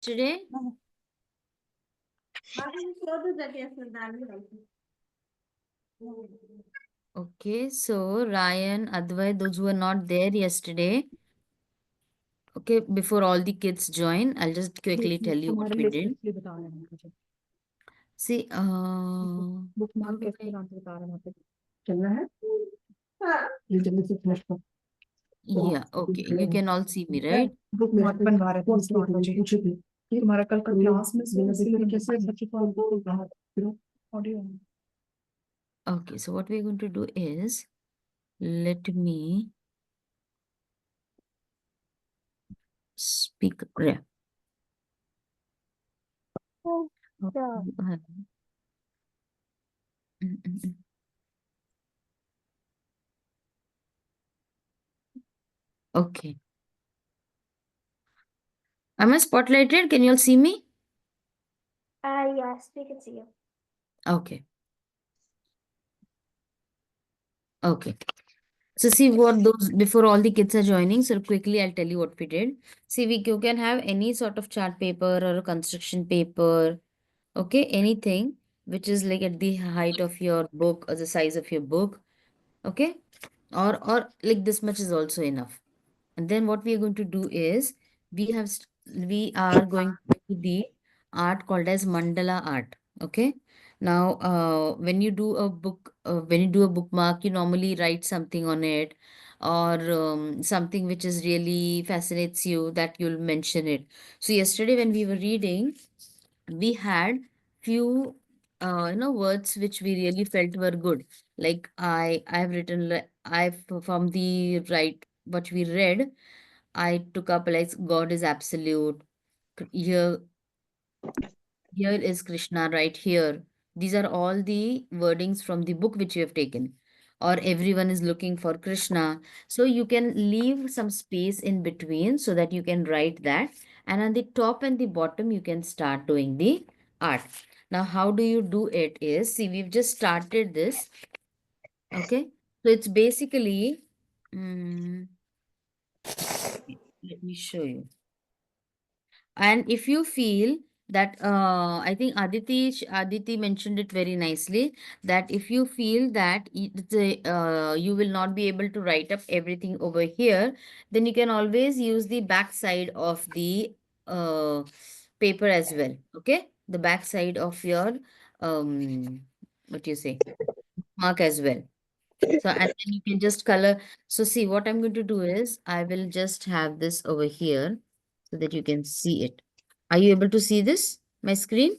Today? Okay, so Ryan, Advait, those who were not there yesterday, okay, before all the kids join, I'll just quickly tell you what we did. See, book how mark do कैसे I? बनाते बता रहे हैं वहाँ पे चलना है ये जल्दी से फिनिश कर Yeah, okay, you can all see me, है right? बुक मार्क बनवा रहे थे इसलिए मुझे पूछे थे कि तुम्हारा कल का क्लास में से कैसे बच्चे को audio Okay, so what we're going to do is, let me speak. Yeah. Yeah. Mm, mm, mm. Okay. Am I spotlighted? Can you all see me? Yes, we can see you. Okay. Okay. So see what those before all the kids are joining. So quickly I'll tell you what we did. See, you can have any sort of chart paper or a construction paper. Okay, anything which is like at the height of your book or the size of your book. Okay, or like this much is also enough. And then what we are going to do is we are going to the art called as mandala art. Okay. Now, when you do a bookmark, you normally write something on it, or something which is really fascinates you that you'll mention it. So yesterday when we were reading, we had few words which we really felt were good. Like I've written I've from the right what we read, I took up like God is absolute. Here is Krishna right here. These are all the wordings from the book which you have taken. Or everyone is looking for Krishna. So you can leave some space in between so that you can write that. And on the top and the bottom, you can start doing the art. Now, how do you do it is, see, we've just started this. Okay. So it's basically, mm, let me show you. And if you feel that, I think Aditi mentioned it very nicely, that if you feel that you will not be able to write up everything over here, then you can always use the back side of the uh, paper as well. Okay, the back side of your what you say mark as well. So and then you can just color. So see, what I'm going to do is I will just have this over here so that you can see it. Are you able to see this, my screen?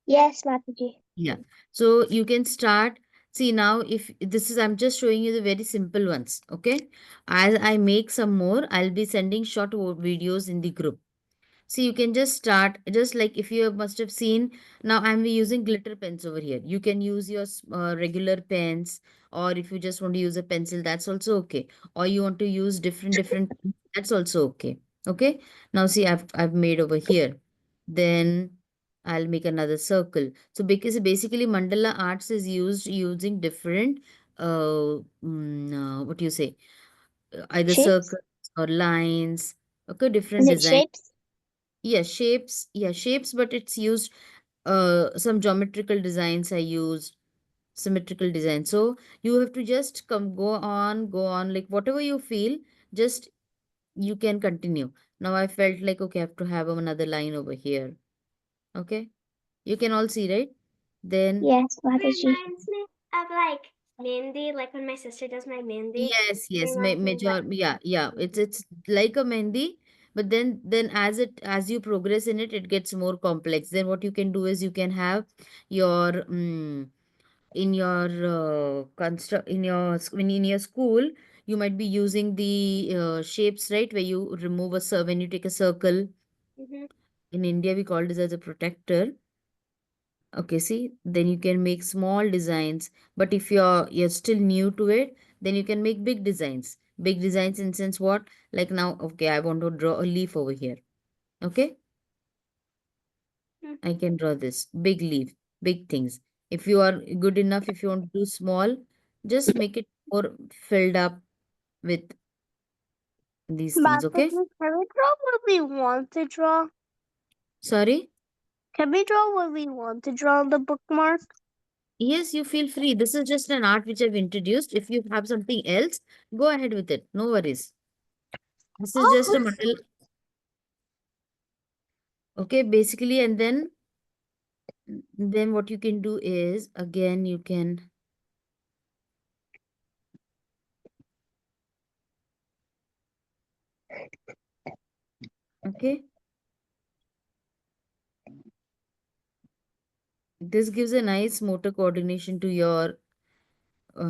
Yes, Mataji. Yeah. So you can start. See now, if this is, I'm just showing you the very simple ones. Okay. As I make some more, I'll be sending short videos in the group. So you can just start, just like if you must have seen, now I'm using glitter pens over here. You can use your regular pens, or if you just want to use a pencil, that's also okay. Or you want to use different, that's also okay. Okay. Now see, I've made over here. Then I'll make another circle. So because basically mandala arts is used using different, what do you say, either Shapes? circles or lines. Okay, Is different it design. shapes? Yeah, shapes. Yeah, shapes, but it's used some geometrical designs I used, symmetrical design. So you have to just go on, like whatever you feel, just you can continue. Now I felt like okay, I have to have another line over here. Okay. You can all see, right? Then Yes, Mataji. Reminds me of like Mandy, like when my sister does my Mandy. yes, Reminds me of major, that. yeah. It's like a mehndi, but then as you progress in it, it gets more complex. Then what you can do is you can have your in your construct in your when in your school you might be using the shapes, right, where you remove when you take a circle. Mm-hmm. In India we call this as a protector. Okay, see, then you can make small designs. But if you're still new to it, then you can make big designs. Big designs in sense what? Like now, okay, I want to draw a leaf over here. Okay, I can draw this big leaf, big things. If you are good enough, if you want to do small, just make it more filled up with these things. Okay. Mataji, can we draw what we want to draw? Sorry? Can we draw what we want to draw on the bookmark? Yes, you feel free. This is just an art which I've introduced. If you have something else, go ahead with it. No worries. This is just a Oh, model. Okay, basically, and then what you can do is again you can, okay, this gives a nice motor coordination to your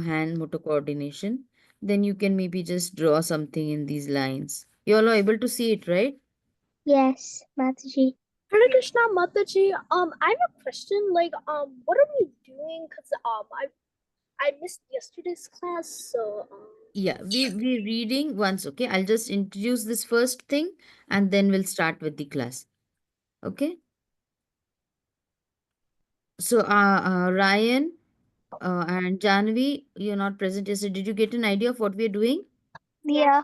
hand motor coordination. Then you can maybe just draw something in these lines. You all are able to see it, right? yes, Mataji. Hare Krishna Mataji. I have a question. Like, what are we doing? Cause I missed yesterday's class, so Yeah, we're reading once, okay? I'll just introduce this first thing and then we'll start with the class. Okay? So Ryan and Janvi, you're not present yesterday. Did you get an idea of what we're doing? yeah.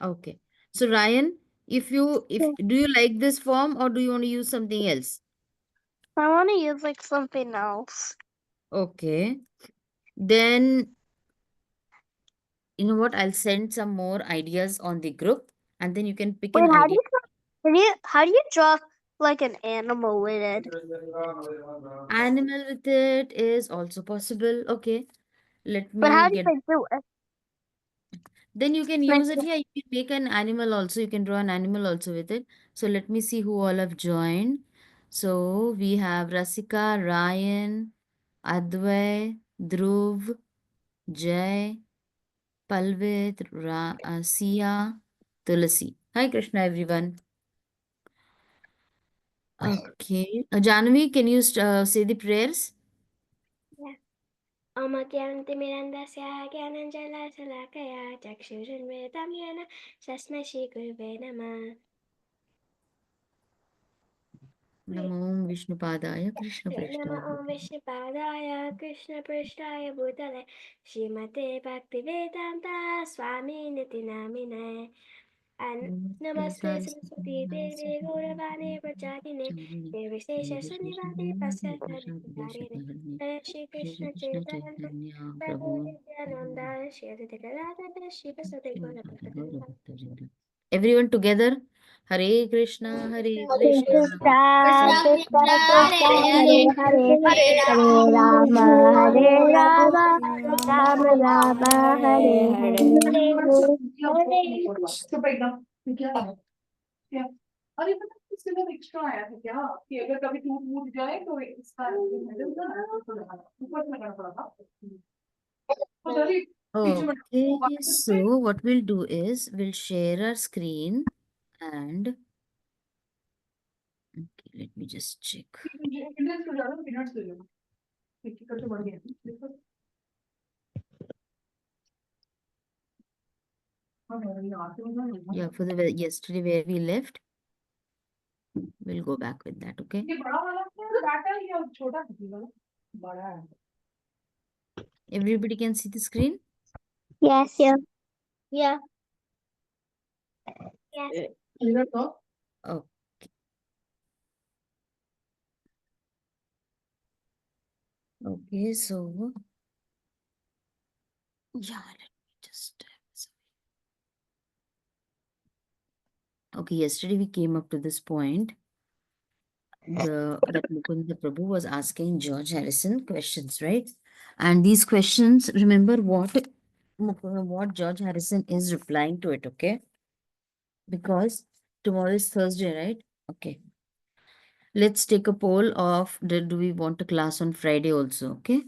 Okay. So Ryan, if do you like this form or do you want to use something else? I want to use like something else. Okay. Then you know what? I'll send some more ideas on the group and then you can pick Wait, an idea. how do you draw like an animal with it? Animal with it is also possible. Okay. Let But me how do get. they do it? Then you can Like, use it. Yeah, you can make an animal also. You can draw an animal also with it. So let me see who all have joined. So we have Rasika, Ryan, Advay, Dhruv, Jay, Palvit, Sia, Tulasi. Hi Krishna, everyone. Okay. Janvi, can you say the prayers? yeah. Omakyantimirandasya Gyananjala Salakaya Chakshurunvetam Yena Shasma Shri Gurve Namah. Namo Vishnupadaya Krishna Nama Prashtaya. Om Vishnupadaya Krishna Prashtaya Bhutale Srimate Bhaktivedanta Swami Niti Namine and Namaste Saraswati Devi Gauravani Prachadine Nirvishesha Shanivadi Pasyatarine Hare Shri Krishna Chaitanya Prabhu Nityananda Shri Advaita Gadadhara Shri Vasudeva Gaura Everyone together. Hare Krishna, Hare Hare Krishna, Krishna, Krishna Krishna Krishna, Krishna, Hare Hare Hare, Hare Rama, Hare Rama, Rama Rama, Hare Hare. क्या अरे पता है, इसके बाद extra आया था क्या कि अगर कभी टूट फूट जाए तो इसका मेडल का ऊपर से लगाना पड़ा था तो चलिए पीछे में Okay, so what we'll do is we'll share our screen and okay, let me just check. Indians को ज्यादा पीनट्स ले लो क्योंकि कट बढ़ गया Yeah, for the yesterday where we left, we'll go back with that. Okay. ये बड़ा वाला batter या छोटा वाला बड़ा है Everybody can see the screen. Yes, yeah. Yeah. Yes. इधर तो Oh, okay. So yeah, let me just. Okay, yesterday we came up to this point. That Mukunda Prabhu was asking George Harrison questions, right? And these questions, remember what George Harrison is replying to it, okay? Because tomorrow is Thursday, right? Okay. Let's take a poll of do we want a class on Friday also, okay?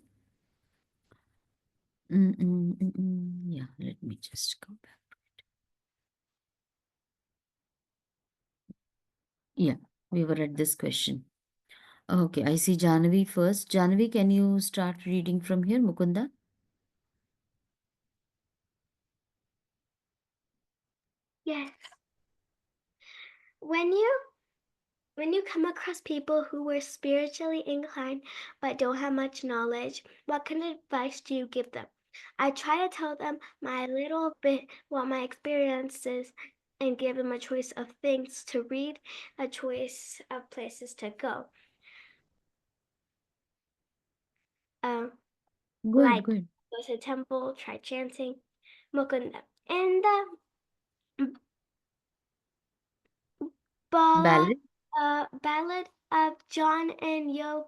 Yeah, let me just go back. Yeah, we were at this question. Okay, I see Janavi first. Janavi, can you start reading from here, Mukunda? Yes. When you when you come across people who were spiritually inclined but don't have much knowledge, what kind of advice do you give them? I try to tell them my little bit what my experiences and give them a choice of things to read, a choice of places to go. Good, Like good. go to the temple, try chanting, Mukunda. And the Ballad. ballad of Yoko.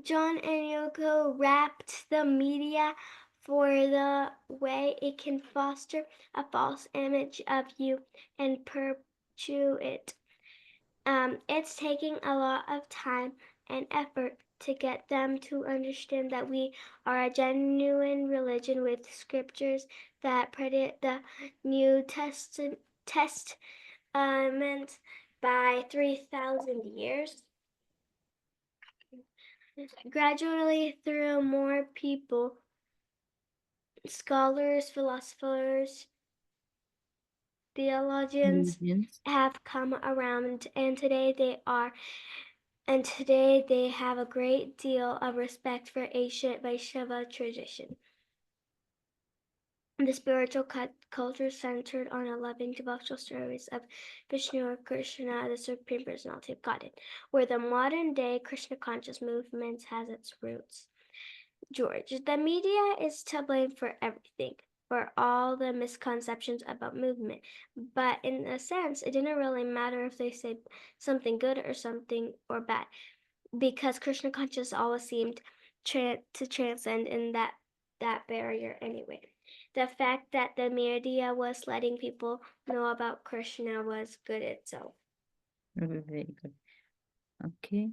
John and Yoko wrapped the media for the way it can foster a false image of you and perpetuate it. It's taking a lot of time and effort to get them to understand that we are a genuine religion with scriptures that predate the New Testament by 3,000 years. Gradually, through more people, scholars, philosophers, theologians Religions. have come around, and today they have a great deal of respect for ancient Vaishnava tradition. The spiritual culture centered on 11 devotional stories of Vishnu or Krishna, the Supreme Personality of Godhead, where the modern day Krishna conscious movement has its roots. George, the media is to blame for everything, for all the misconceptions about movement. But in a sense, it didn't really matter if they said something good or something or bad, because Krishna consciousness always seemed to transcend in that barrier anyway. The fact that the media was letting people know about Krishna was good itself. Very, very good. Okay.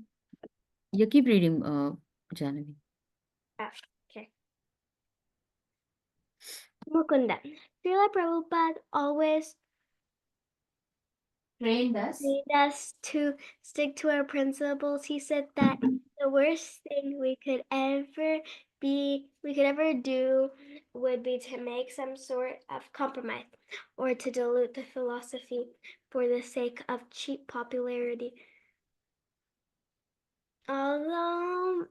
You keep reading, Janavi. Ah, okay. Mukunda. Srila Prabhupada always Trained us. made us to stick to our principles. He said that the worst thing we could ever do would be to make some sort of compromise or to dilute the philosophy for the sake of cheap popularity. Although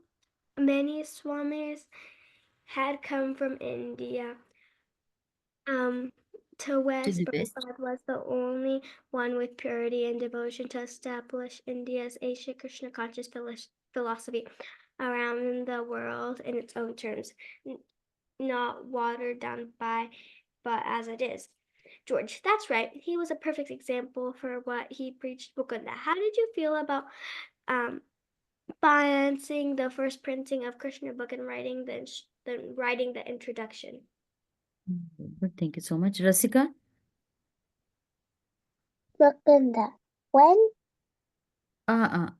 many swamis had come from India, to To West, the West. Prabhupada was the only one with purity and devotion to establish India's ancient Krishna conscious philosophy around the world in its own terms, not watered down but as it is. George, that's right. He was a perfect example for what he preached. Mukunda, how did you feel about um, financing the first printing of Krishna book and writing the introduction? Good. Thank you so much. Rasika? Mukunda. When?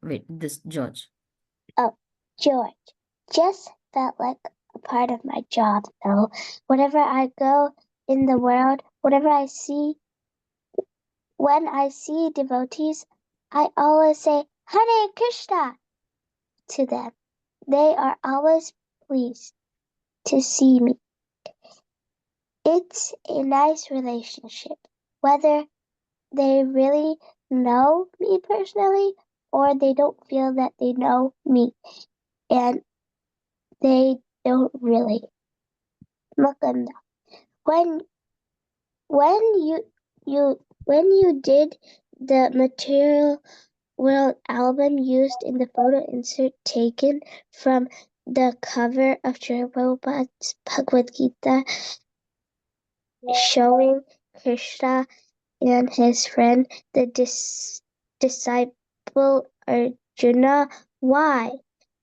Wait, this George. Oh, George. Just felt like a part of my job, though. Whenever I go in the world, when I see devotees, I always say Hare Krishna to them. They are always pleased to see me. It's a nice relationship, whether they really know me personally or they don't feel that they know me and they don't really. Mukunda. When when you did the material world album used in the photo insert taken from the cover of Sri Prabhupada's Bhagavad Gita showing Krishna and his friend, the disciple Arjuna. Why,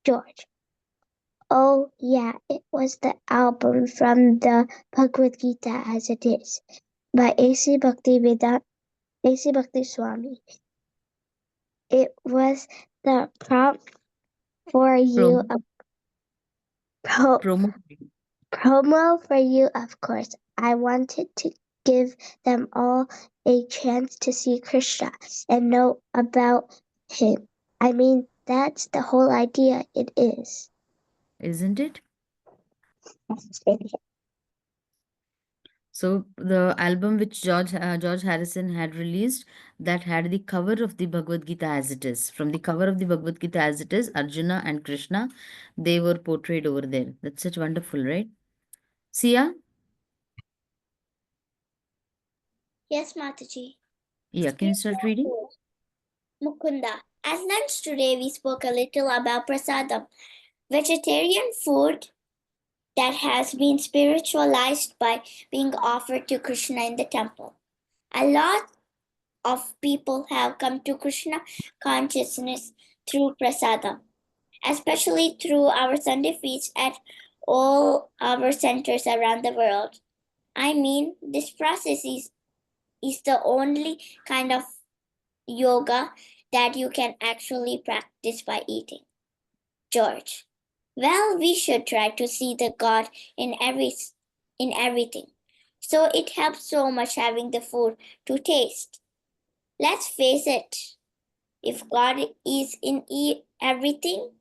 George? Oh, yeah, it was the album from the Bhagavad Gita as it is by A.C. Bhakti Swami. It was the prompt for you, Promo. pro, Promo. promo for you, of course. I wanted to give them all a chance to see Krishna and know about him. I mean, that's the whole idea. It is. Isn't it? So the album which George Harrison had released, that had the cover of the Bhagavad Gita as it is. From the cover of the Bhagavad Gita as it is, Arjuna and Krishna, they were portrayed over there. That's such wonderful, right? Sia? Yes, Mataji. Yeah, can you start reading? Mukunda. At lunch today, we spoke a little about prasadam, vegetarian food that has been spiritualized by being offered to Krishna in the temple. A lot of people have come to Krishna consciousness through prasadam, especially through our Sunday feasts at all our centers around the world. I mean, this process is the only kind of yoga that you can actually practice by eating. George. Well, we should try to see the God in everything. So it helps so much having the food to taste. Let's face it, if God is in everything,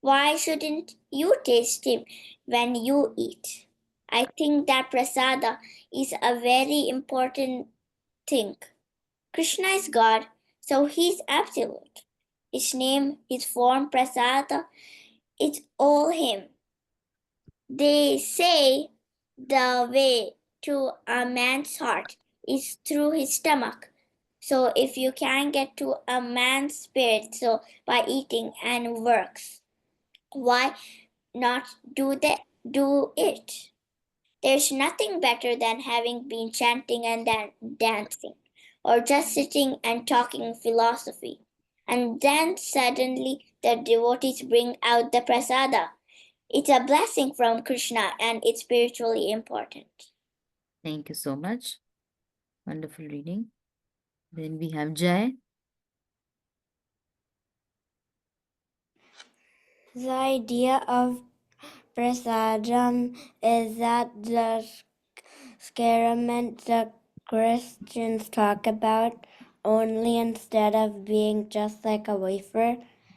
why shouldn't you taste him when you eat? I think that prasada is a very important thing. Krishna is God, so he's absolute. His name, his form, prasada, it's all him. They say the way to a man's heart is through his stomach. So if you can get to a man's spirit, so by eating and works, why not do it? There's nothing better than having been chanting and dancing, or just sitting and talking philosophy. And then suddenly the devotees bring out the prasada. It's a blessing from Krishna and it's spiritually important. Thank you so much. Wonderful reading. Then we have Jai. The idea of prasadam is that the sacrament the Christians talk about only instead of being just like a wafer.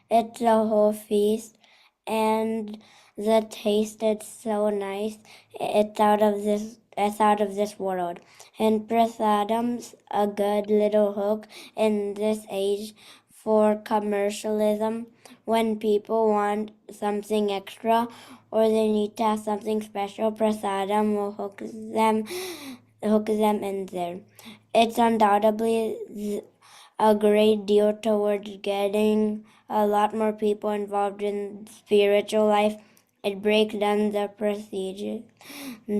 It's a whole feast, and the taste is so nice. It's out of this world. And prasadam's a good little hook in this age for commercialism when people want something extra or they need to have something special. Prasadam will hook them in there. It's undoubtedly a great deal towards getting a lot more people involved in spiritual life. It breaks down the procedure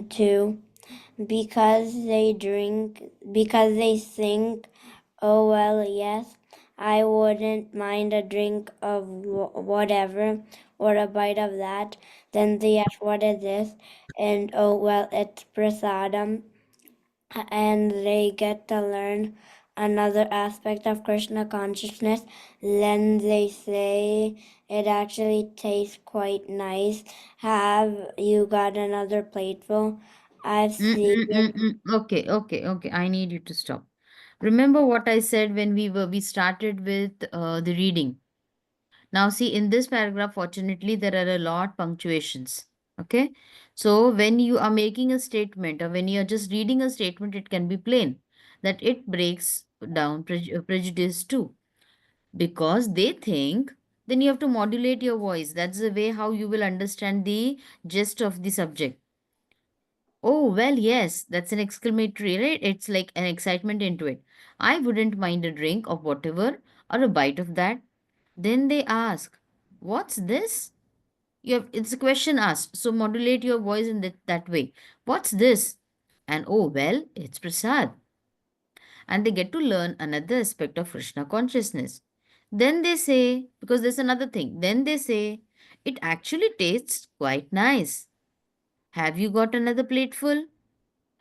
too because they think, oh well, yes, I wouldn't mind a drink of whatever or a bite of that. Then they ask, what is this? And oh well, it's prasadam, and they get to learn another aspect of Krishna consciousness. Then they say it actually tastes quite nice. Have you got another plateful? I've seen. Okay, okay, okay. I need you to stop. Remember what I said when we started with the reading. Now, see, in this paragraph, fortunately, there are a lot punctuations. Okay. So when you are making a statement or when you are just reading a statement, it can be plain that it breaks down prejudice too. Because they think, then you have to modulate your voice. That's the way how you will understand the gist of the subject. Oh, well, yes, that's an exclamatory, right? It's like an excitement into it. I wouldn't mind a drink of whatever or a bite of that. Then they ask, what's this? It's a question asked. So modulate your voice in that way. What's this? And oh, well, it's prasad. And they get to learn another aspect of Krishna consciousness. Then they say, because there's another thing, then they say, it actually tastes quite nice. Have you got another plateful?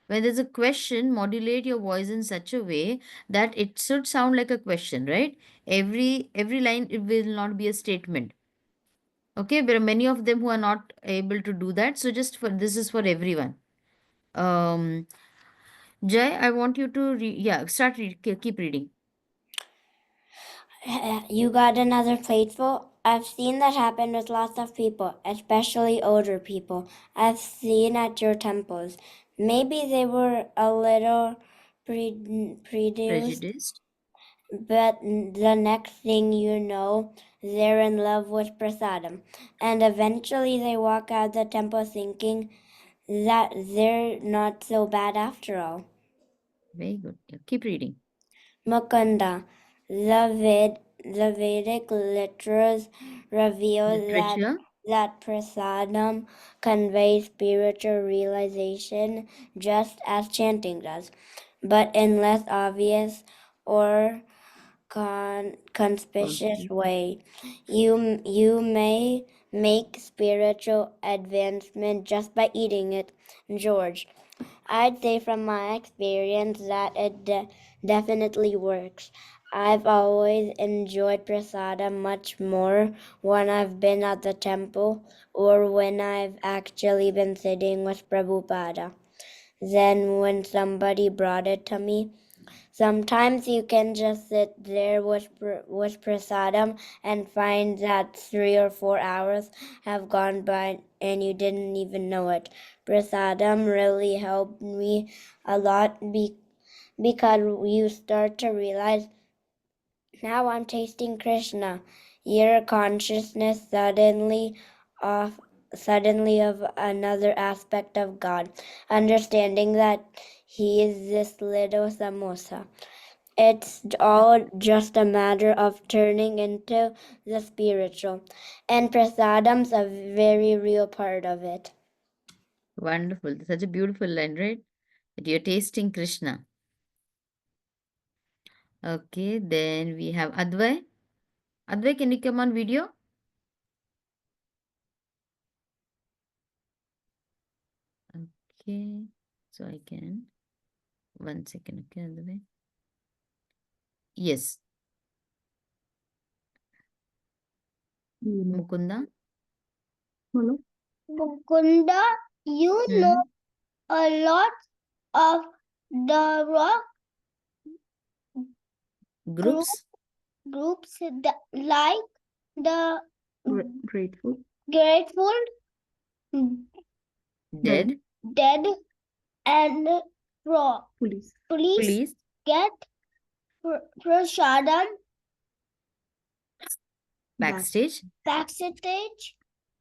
When there's a question, modulate your voice in such a way that it should sound like a question, right? Every line it will not be a statement. Okay, there are many of them who are not able to do that. So just for this is for everyone. Um, Jay, I want you to yeah, keep reading. You got another plateful? I've seen that happen with lots of people, especially older people. I've seen at your temples. Maybe they were a little produced, Prejudiced. but the next thing you know, they're in love with prasadam. And eventually they walk out the temple thinking that they're not so bad after all. Very good. Yeah, keep reading. Mukunda. The Vedic literatures reveal Literature. that prasadam conveys spiritual realization just as chanting does, but in less obvious or conspicuous way. You may make spiritual advancement just by eating it, George. I'd say from my experience that it definitely works. I've always enjoyed prasada much more when I've been at the temple or when I've actually been sitting with Prabhupada than when somebody brought it to me. Sometimes you can just sit there with prasadam and find that 3 or 4 hours have gone by and you didn't even know it. Prasadam really helped me a lot because you start to realize now I'm tasting Krishna. Your consciousness of suddenly of another aspect of God, understanding that He is this little samosa. It's all just a matter of turning into the spiritual, and prasadam's a very real part of it. Wonderful. Such a beautiful line, right? That you're tasting Krishna. Okay, then we have Advai. Advai, can you come on video? Okay, so I can. 1 second, okay, Advai. Yes, Mukunda. Hello. Mukunda, you know a lot of the rock Groups. groups that like the Grateful. Grateful Dead. Dead and Rock. Police. Police. Get prasadam Backstage. backstage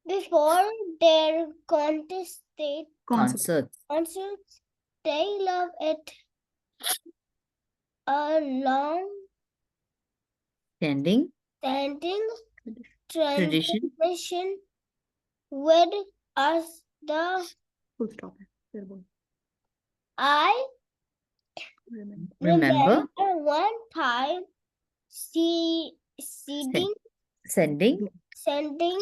before their Concerts. concerts. They love it. A long Standing. standing Tradition. transmission with us. The Full stop. Terrible. I Remember. one time Sending. sending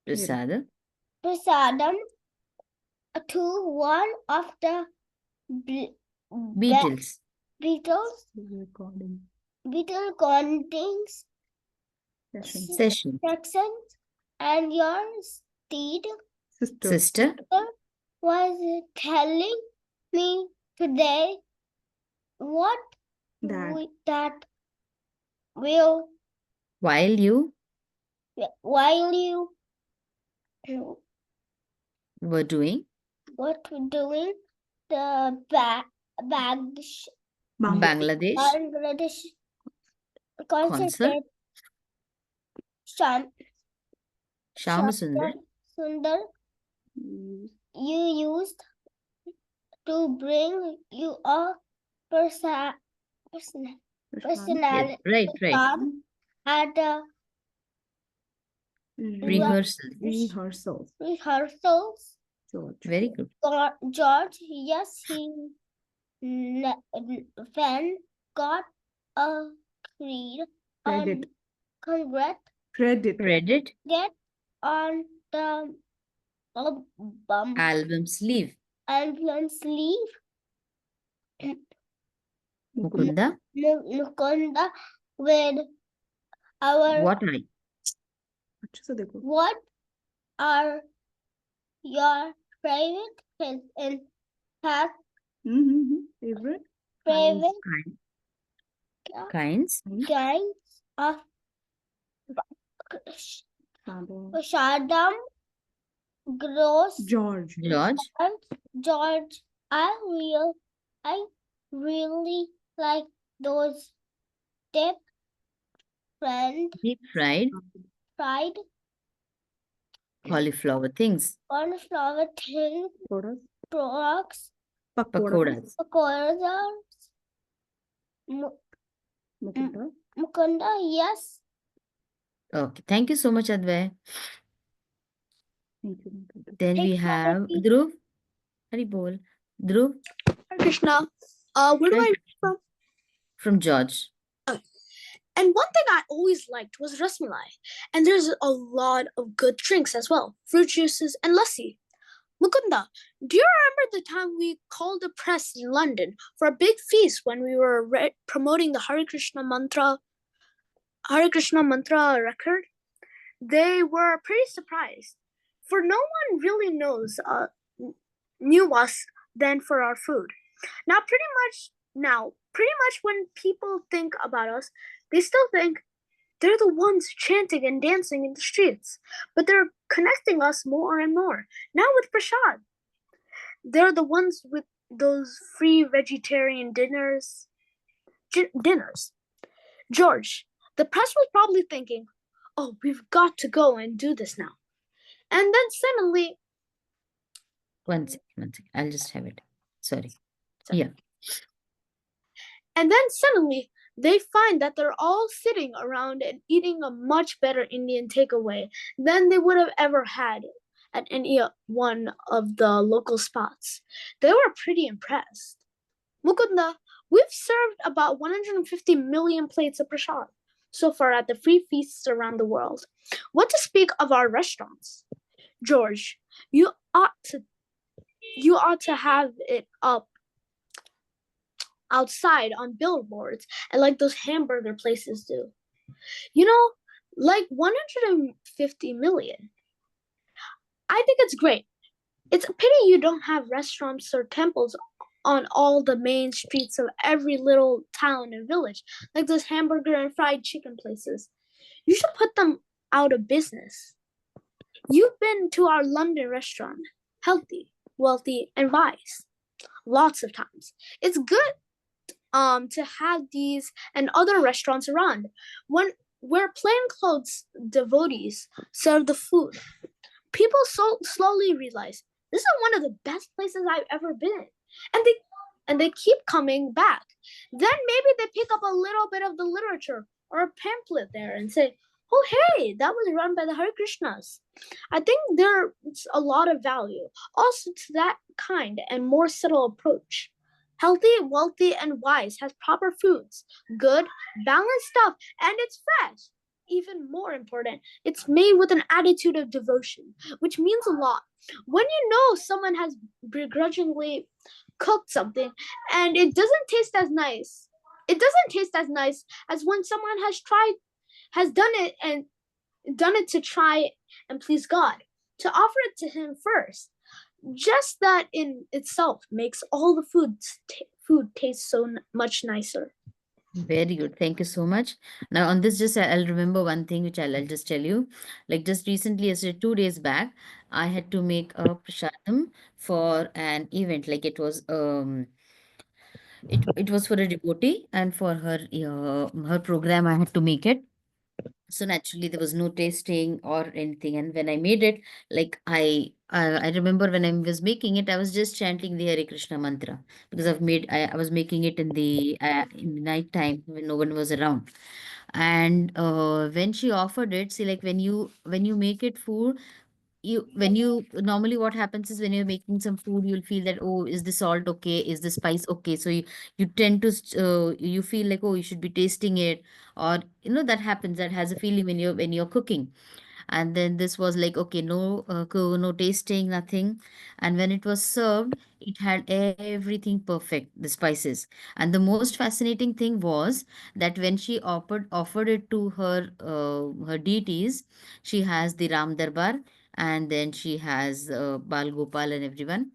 Prasada. prasadam to one of the Beatles. Beatles Recording. contings Session. sections, and your steed Sister. was telling me today what that will While you while you were doing what doing the Bangladesh Bangladesh concert concert. Shan Shama Sundar. Sundar you used to bring you a personality Yes, right. at the Rehearsals. rehearsals. Very good. George, yes, he then got a Credit. congrat Credit. get on the Album sleeve. album sleeve. Mukunda. Mukunda with our What what are your favorite things in fact Favorite. favorite kinds. kinds of Shadam gross George. George I really like those deep Deep fried fried cauliflower things. cornflower things products Pakoras. Pakoras. Mukunda, yes. Okay. Thank you so much, Advay. Then we Thank you, have Aditi. Dhruv. Hari bol. Dhruv Hare Krishna. Where do Hare I read Krishna. from? From George. And one thing I always liked was rasmalai. And there's a lot of good drinks as well, fruit juices and lassi. Mukunda, do you remember the time we called the press in London for a big feast when we were promoting the Hare Krishna mantra record? They were pretty surprised, for no one really knew us than for our food. Now, pretty much when people think about us, they still think they're the ones chanting and dancing in the streets, but they're connecting us more and more. Now with Prashad, they're the ones with those free vegetarian dinners. George, the press was probably thinking, "Oh, we've got to go and do this now." And then suddenly, One second, one second. I'll just have it. Sorry. Sorry. Yeah. and then suddenly, they find that they're all sitting around and eating a much better Indian takeaway than they would have ever had at any one of the local spots. They were pretty impressed. Mukunda, we've served about 150 million plates of prasad so far at the free feasts around the world. What to speak of our restaurants? George, you ought to have it up outside on billboards and like those hamburger places do. Like 150 million. I think it's great. It's a pity you don't have restaurants or temples on all the main streets of every little town and village, like those hamburger and fried chicken places. You should put them out of business. You've been to our London restaurant, Healthy, Wealthy, and Wise, lots of times. It's good to have these and other restaurants around where plainclothes devotees serve the food. People slowly realize this is one of the best places I've ever been, and they keep coming back. Then maybe they pick up a little bit of the literature or a pamphlet there and say, "Oh, hey, that was run by the Hare Krishnas." I think there's a lot of value also to that kind and more subtle approach. Healthy, Wealthy, and Wise has proper foods, good, balanced stuff, and it's fresh. Even more important, it's made with an attitude of devotion, which means a lot. When you know someone has begrudgingly cooked something and it doesn't taste as nice as when someone has done it to try and please God, to offer it to Him first. Just that in itself makes all the food taste so much nicer. Very good. Thank you so much. Now, on this, just I'll remember one thing which I'll just tell you. Like just recently, yesterday, 2 days back, I had to make a prasadam for an event. Like it was for a devotee, and for her program, I had to make it. So naturally there was no tasting or anything, and when I made it, like I remember when I was making it, I was just chanting the Hare Krishna mantra, because I was making it in the night time when no one was around. And when she offered it, see, like when you make it food, you when you normally what happens is when you're making some food, you'll feel that, oh, is the salt okay, is the spice okay, so you tend to you feel like, oh, you should be tasting it, or that happens, that has a feeling when you're cooking. And then this was like, okay, no no tasting, nothing. And when it was served, it had everything perfect, the spices. And the most fascinating thing was that when she offered it to her deities, she has the Ram Darbar, and then she has Bal Gopal and everyone.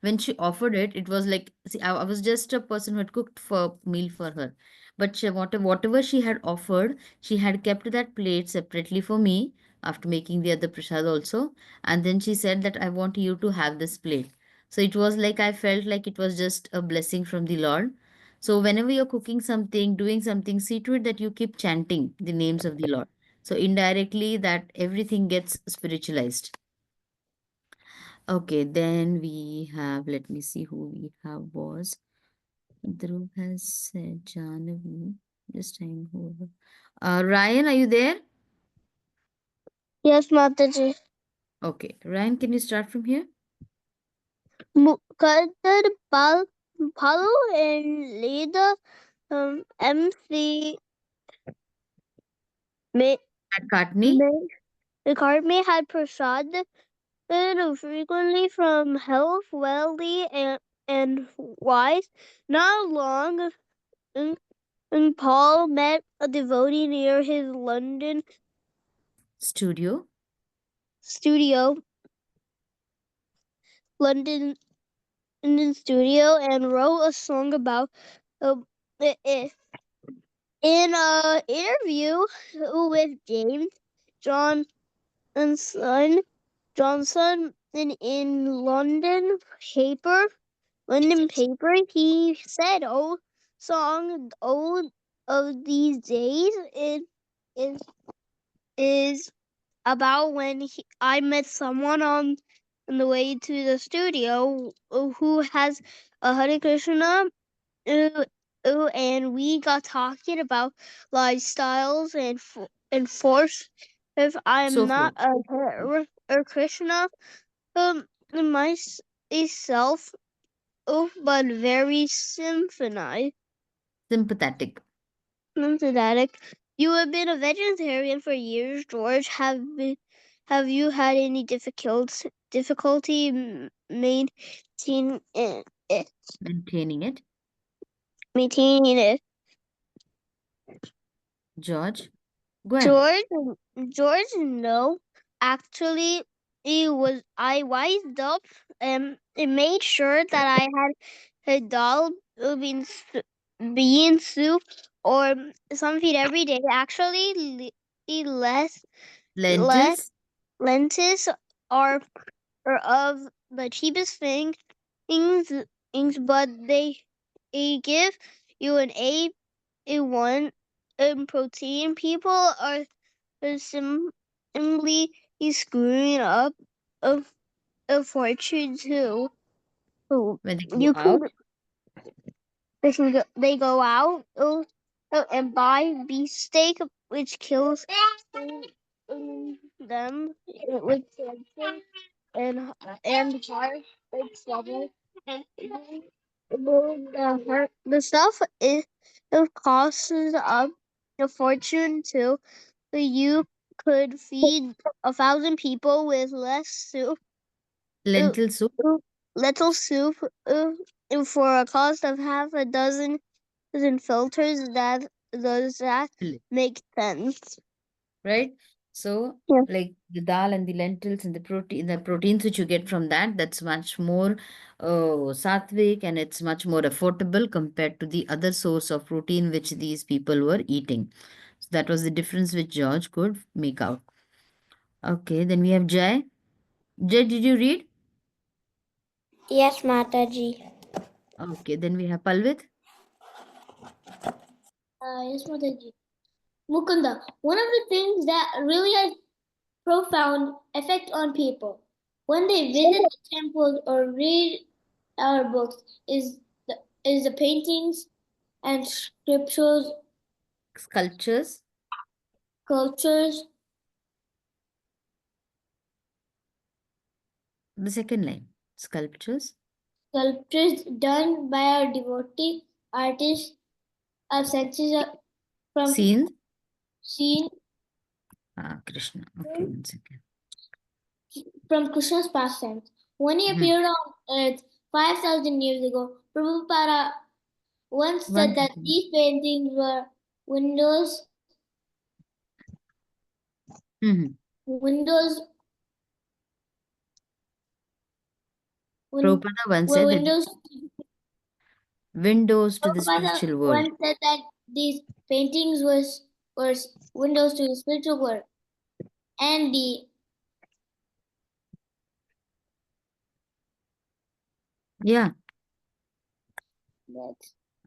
When she offered it, it was like, see, I was just a person who had cooked for meal for her, but whatever she had offered, she had kept that plate separately for me after making the other prasad also. And then she said that, I want you to have this plate. So it was like, I felt like it was just a blessing from the Lord. So whenever you're cooking something, doing something, see to it that you keep chanting the names of the Lord. So indirectly, that everything gets spiritualized. Okay, then we have, let me see who we have was. Dhruv has said Janavi. Just time over. Ryan, are you there? Yes, Mataji. Okay, Ryan, can you start from here? Muqaddar Palu and Leda MC May McCartney. May McCartney had Prasad frequently from health, wealthy, and wise. Not long, and, and Paul met a devotee near his Studio. studio, London, London studio, and wrote a song about it. In an interview with James Johnson, Johnson in London paper, he said, "Oh, song old of these days is is about when I met someone on the way to the studio who has a Hare Krishna, uh, and we got talking about lifestyles and force. If I'm So not forth. a Krishna, myself, but very Sympathetic. sympathetic. You have been a vegetarian for years, George. Have you had any difficulty maintaining it? Maintaining it. Maintaining it? George. Go ahead. George, George, no. Actually, I wised up and made sure that I had a dal bean soup or some feed every day. Actually, eat less Lentils. lentils are of the cheapest things, but they give you a one protein. People are simply screwing up a, a fortune too. So When they go you could out. they go out and buy beefsteak, which kills them with cancer and heart trouble. And the stuff it costs a fortune too. So you could feed 1,000 people with less soup, uh, Lentil soup. little soup, for a cost of half a dozen filters. Does that make sense? Right? So, Yeah. like the dal and the lentils and the proteins which you get from that, that's much more sattvic, and it's much more affordable compared to the other source of protein which these people were eating. So that was the difference which George could make out. Okay, then we have Jai. Jai, did you read? Yes, Mataji. Okay, then we have Palvit. Yes, Mataji. Mukunda, one of the things that really has profound effect on people when they visit the temples or read our books is the paintings and scriptures, Sculptures. cultures, The second line. Sculptures. sculptures done by our devotee artists of senses from Scenes. seen Ah, Krishna. Okay, one second. from Krishna's pastimes. When he Mhm. appeared on earth 5,000 years ago, Prabhupada once One said that second. these paintings were windows, Mhm. windows, win, Prabhupada once were said that windows. windows to the Prabhupada spiritual world. once said that these paintings were windows to the spiritual world, and Yeah. that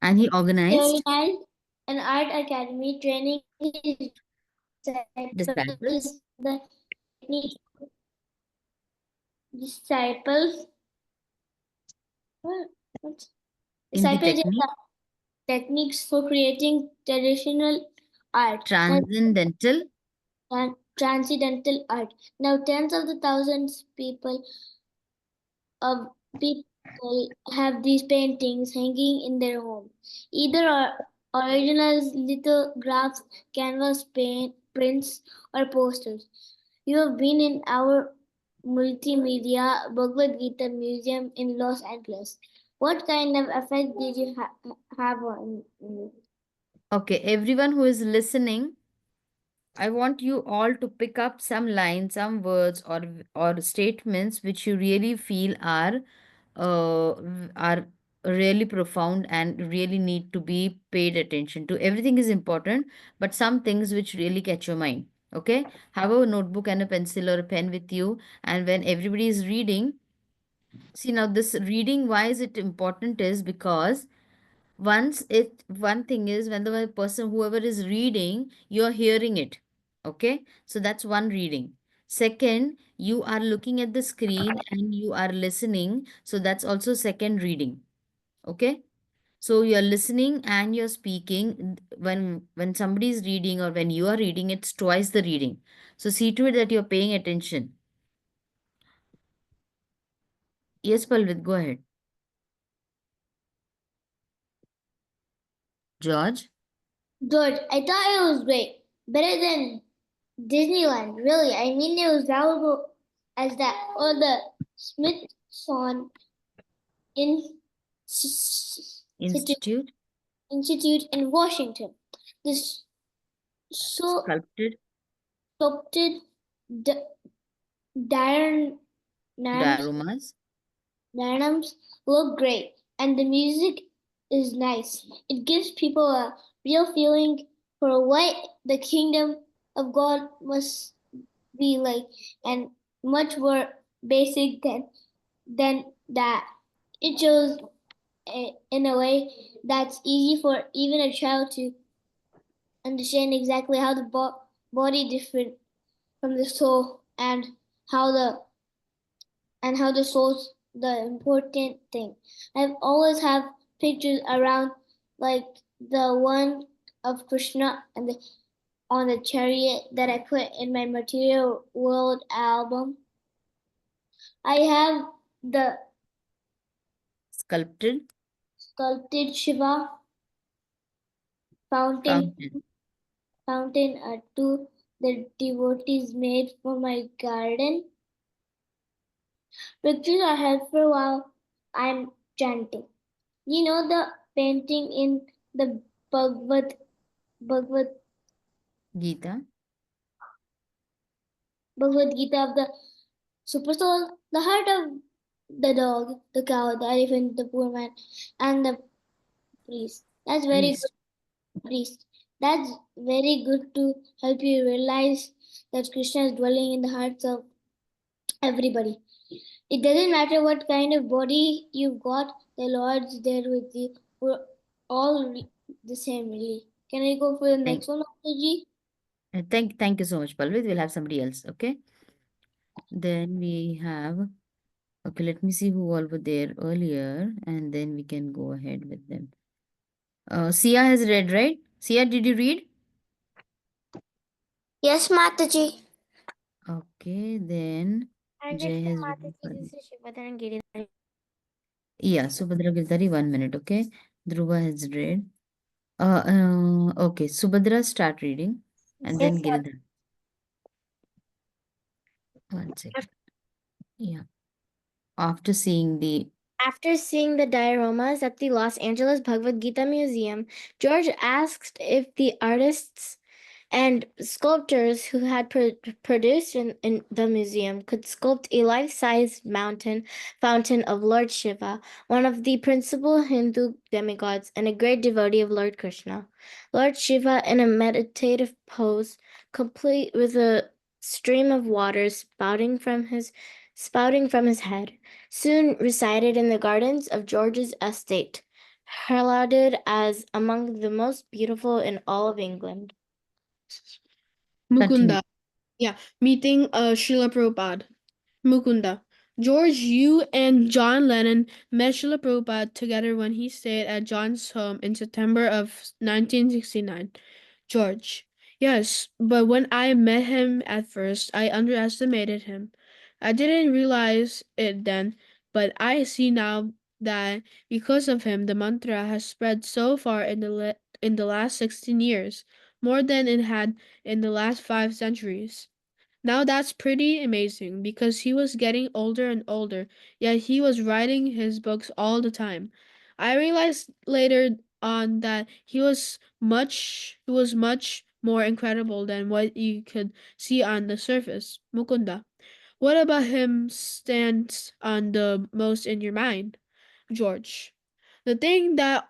And he he organized organized an art academy training his disciples disciples. the techniques disciples. What? In the Disciples technique, techniques for creating traditional art. transcendental. And transcendental art. Now, tens of the thousands of people have these paintings hanging in their home. Either originals, lithographs, canvas prints, or posters. You have been in our multimedia Bhagavad Gita museum in Los Angeles. What kind of effect did you have on you? Okay, everyone who is listening, I want you all to pick up some lines, some words, or statements which you really feel are really profound and really need to be paid attention to. Everything is important, but some things which really catch your mind. Okay, have a notebook and a pencil or a pen with you, and when everybody is reading, see now this reading. Why is it important? Is because one thing is when the person whoever is reading you're hearing it, okay, so that's one reading. Second, you are looking at the screen and you are listening, so that's also second reading, okay. So you're listening and you're speaking. When somebody is reading or when you are reading, it's twice the reading. So see to it that you're paying attention. Yes, Palvit, go ahead. George. Good. I thought it was great. Better than Disneyland, really. I mean, it was valuable as that or the Smithsonian Institute Institute. Institute in Washington. This so Sculpted. sculpted d- diorams Dioramas. dynams look great, and the music is nice. It gives people a real feeling for what the kingdom of God must be like, and much more basic than that. It shows in a way that's easy for even a child to understand exactly how the body different from the soul, how the and how the soul's the important thing. I've always have pictures around like the one of Krishna and on the chariot that I put in my Material World album. I have the Sculpted. sculpted Shiva fountain Fountain. too the devotees made for my garden. Pictures are helpful while I'm chanting. You know the painting in the Bhagavad Bhagavad Gita. Bhagavad Gita of the super soul, the heart of the dog, the cow, the elephant, the poor man, and the priest. That's very Priest. good, priest. That's very good to help you realize that Krishna is dwelling in the hearts of everybody. It doesn't matter what kind of body you've got, the Lord's there with you. We're all the same, really. Can I go for the Thank, next one, Mataji? thank you so much, Palvit. We'll have somebody else. Okay. Then we have. Okay, let me see who all were there earlier, and then we can go ahead with them. Sia has read, right? Sia, did you read? Yes, Mataji. Okay, then And Jay before has read. Mataji, this is Shivadhan Giridhar. Yeah, Subhadra Girdhari, 1 minute. Okay, Dhruva has read. Okay, Subhadra, start reading, and Yes, then Giridhar. 1 second. Yeah, after seeing the after seeing the dioramas at the Los Angeles Bhagavad Gita Museum, George asked if the artists and sculptors who had produced in the museum could sculpt a life-size mountain fountain of Lord Shiva, one of the principal Hindu demigods and a great devotee of Lord Krishna. Lord Shiva in a meditative pose, complete with a stream of water spouting from his head, soon resided in the gardens of George's estate, heralded as among the most beautiful in all of England. continue. Mukunda. Yeah, meeting Srila Prabhupada. Mukunda. George, you and John Lennon met Srila Prabhupada together when he stayed at John's home in September of 1969. George, yes, but when I met him at first, I underestimated him. I didn't realize it then, but I see now that because of him, the mantra has spread so far in in the last 16 years, more than it had in the last 5 centuries. Now that's pretty amazing because he was getting older and older, yet he was writing his books all the time. I realized later on that he was much more incredible than what you could see on the surface. Mukunda, what about him stands on the most in your mind? George. The thing that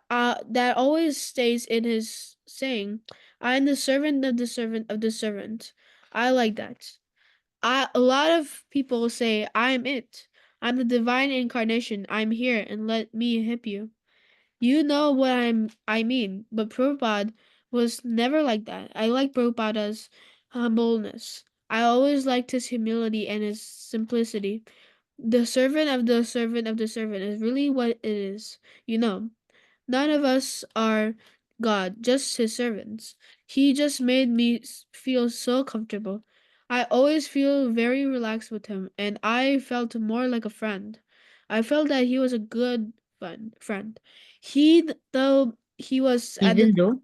always stays in his saying, I am the servant of the servant of the servant. I like that. A lot of people say, I am it. I'm the divine incarnation. I'm here and let me help you. You know what I mean, but Prabhupada was never like that. I like Prabhupada's humbleness. I always liked his humility and his simplicity. The servant of the servant of the servant is really what it is. You know. None of us are God, just his servants. He just made me feel so comfortable. I always feel very relaxed with him, and I felt more like a friend. I felt that he was a good friend. Though he was at the Even though,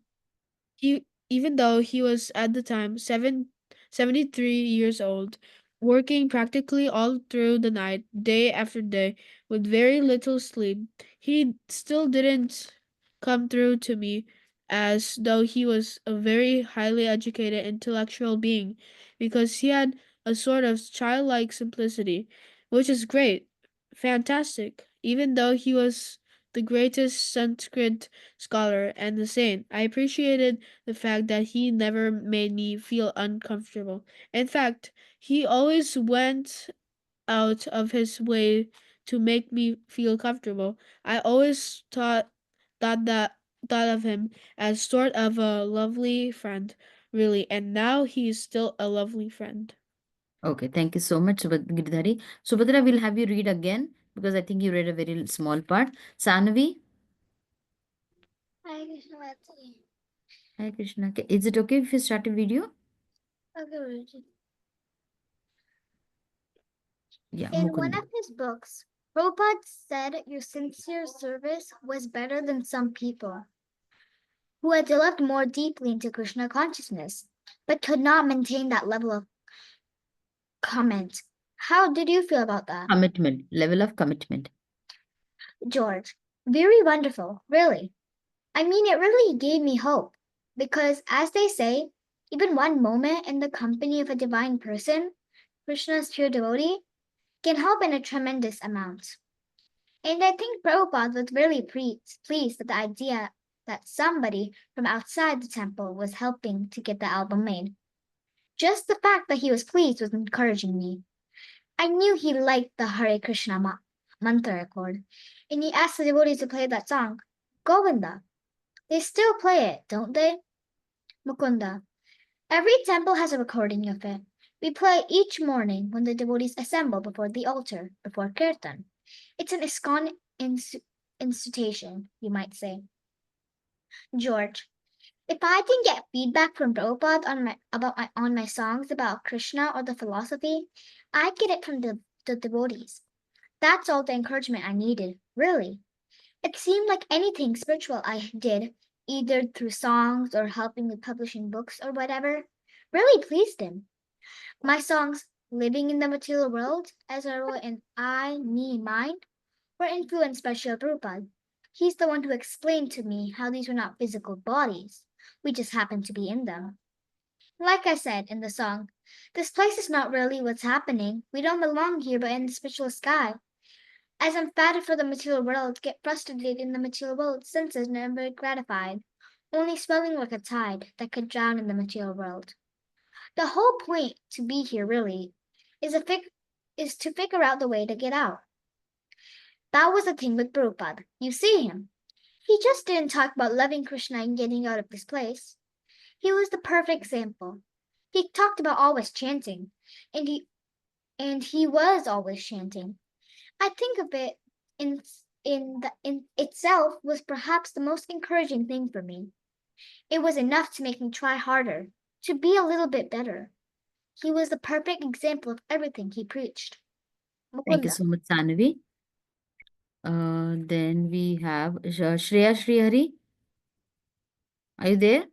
even though he was at the time 73 years old, working practically all through the night, day after day, with very little sleep, he still didn't come through to me as though he was a very highly educated intellectual being, because he had a sort of childlike simplicity, which is great, fantastic, even though he was the greatest Sanskrit scholar and the saint. I appreciated the fact that he never made me feel uncomfortable. In fact, he always went out of his way to make me feel comfortable. I always thought that thought of him as sort of a lovely friend, really, and now he's still a lovely friend. okay, thank you so much, Giridhari. Subhadra, will have you read again because I think you read a very small part. Sanavi, Hare Krishna Mataji. Hi Krishna. Is it okay if you start a video? Okay, Guruji. Yeah, In one Mukunda. of his books, Prabhupada said your sincere service was better than some people who had delved more deeply into Krishna consciousness, but could not maintain that level of comment. How did you feel about that? Commitment, level of commitment. George, very wonderful, really. I mean, it really gave me hope because, as they say, even one moment in the company of a divine person, Krishna's pure devotee, can help in a tremendous amount. And I think Prabhupada was really pleased with the idea that somebody from outside the temple was helping to get the album made. Just the fact that he was pleased was encouraging me. I knew he liked the Hare Krishna mantra record, and he asked the devotees to play that song, Govinda. They still play it, don't they? Mukunda. Every temple has a recording of it. We play each morning when the devotees assemble before the altar, before kirtan. It's an ISKCON institution, you might say. George, if I can get feedback from Prabhupada on my songs about Krishna or the philosophy, I get it from the devotees. That's all the encouragement I needed, really. It seemed like anything spiritual I did, either through songs or helping with publishing books or whatever, really pleased him. My songs, Living in the Material World, as I wrote in I, Me, Mine, were influenced by Srila Prabhupada. He's the one who explained to me how these were not physical bodies. We just happened to be in them. Like I said in the song, this place is not really what's happening. We don't belong here but in the spiritual sky. As I'm fatted for the material world, get frustrated in the material world, senses never gratified, only swelling like a tide that could drown in the material world. The whole point to be here really is to figure out the way to get out. That was the thing with Prabhupada. You see him. He just didn't talk about loving Krishna and getting out of this place. He was the perfect example. He talked about always chanting, and he was always chanting. I think of it in itself was perhaps the most encouraging thing for me. It was enough to make me try harder, to be a little bit better. He was the perfect example of everything he preached. Thank you Mukunda. so much, Sanavi. Then we have Shreya Shrihari. Are you there?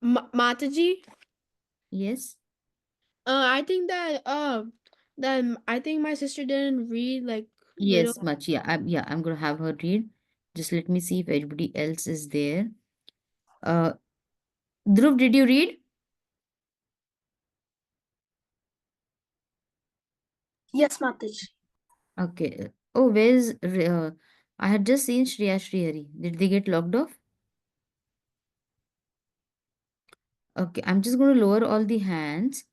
Mataji, Yes. I think that I think my sister didn't read like little. Yes, much. I'm gonna have her read. Just let me see if everybody else is there. Uh, Dhruv, did you read? Yes, Mataji. Okay. Oh, where's I had just seen Shreya Shrihari. Did they get logged off? Okay, I'm just going to lower all the hands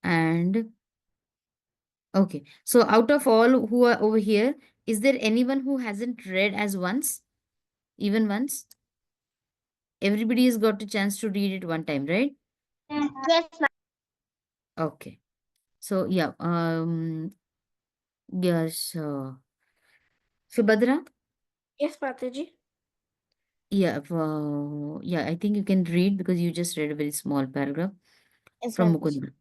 and okay. So out of all who are over here, is there anyone who hasn't read as once? Even once? Everybody has got a chance to read it one time, right? Yes, ma'am. Okay. So yeah, yes, Subhadra? Yes, Mataji. Yeah, yeah, I think you can read because you just read a very small paragraph Yes, from Mataji. Mukunda.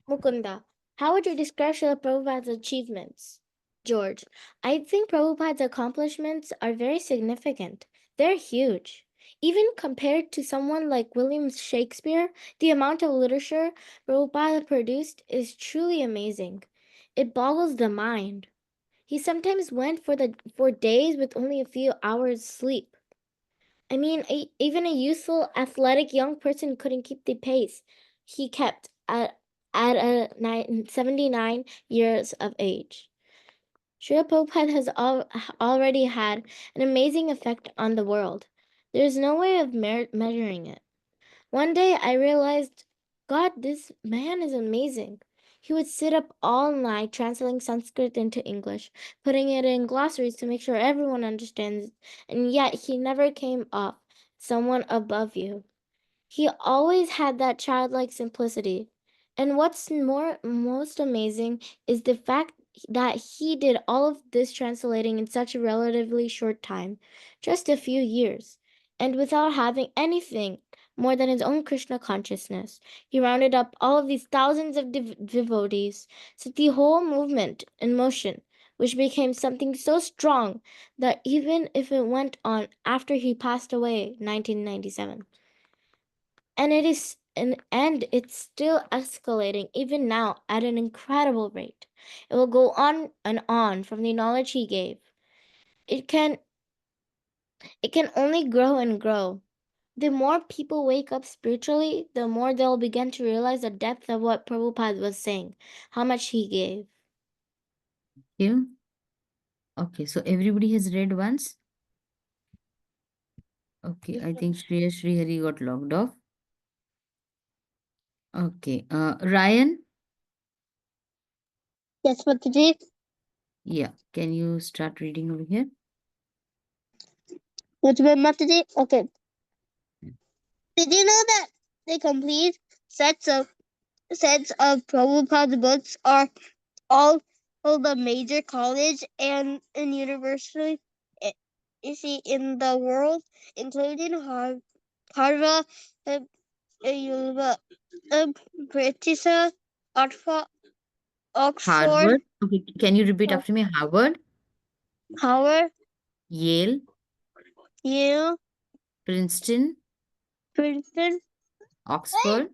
Mukunda, how would you describe Srila Prabhupada's achievements? George, I think Prabhupada's accomplishments are very significant. They're huge. Even compared to someone like William Shakespeare, the amount of literature Prabhupada produced is truly amazing. It boggles the mind. He sometimes went for days with only a few hours sleep. I mean, even a youthful, athletic young person couldn't keep the pace he kept at 79 years of age. Srila Prabhupada has already had an amazing effect on the world. There's no way of measuring it. One day I realized, God, this man is amazing. He would sit up all night translating Sanskrit into English, putting it in glossaries to make sure everyone understands, and yet he never came off someone above you. He always had that childlike simplicity. And what's most amazing is the fact that he did all of this translating in such a relatively short time, just a few years, and without having anything more than his own Krishna consciousness. He rounded up all of these thousands of devotees, set the whole movement in motion, which became something so strong that even if it went on after he passed away 1997, and it's still escalating even now at an incredible rate. It will go on and on from the knowledge he gave. It can it can only grow and grow. The more people wake up spiritually, the more they'll begin to realize the depth of what Prabhupada was saying, how much he gave. You? Okay, so everybody has read once. Okay, I think Shreya Shrihari got logged off. Okay, Ryan? Yes, Mataji. Yeah, can you start reading over here? What's been Mataji? Okay. Did you know that the complete sets of Prabhupada books are all the major college and university i- in the world, including Harvard, uh, uh, uh, British, Oxford, Oxford, Harvard. Okay, can you repeat after me? Harvard, Howard, Yale, Yale, Princeton, Princeton, Oxford,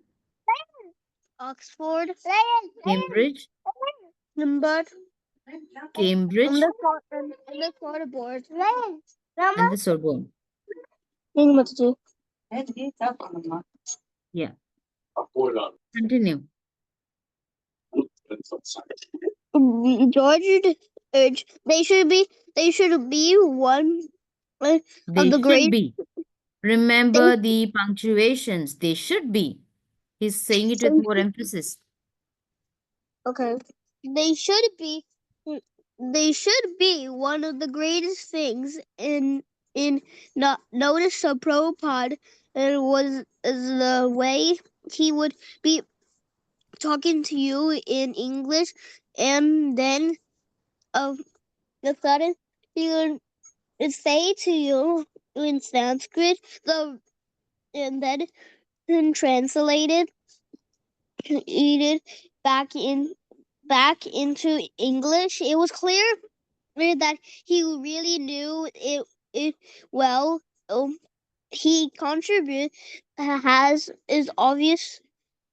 Oxford, Cambridge, Number, Cambridge, and the Florida board. and the Sorbonne. Thank you, Mataji. Yeah, continue. George urged they should be one of They the should great be. they, Remember the punctuations. They should be. He's saying it with more emphasis. okay. They should be they should be one of the greatest things in not notice of Prabhupada was the way he would be talking to you in English, and then the sudden he would say to you in Sanskrit, and then translated it back into English. It was clear that he really knew it well. Um, he contribute has is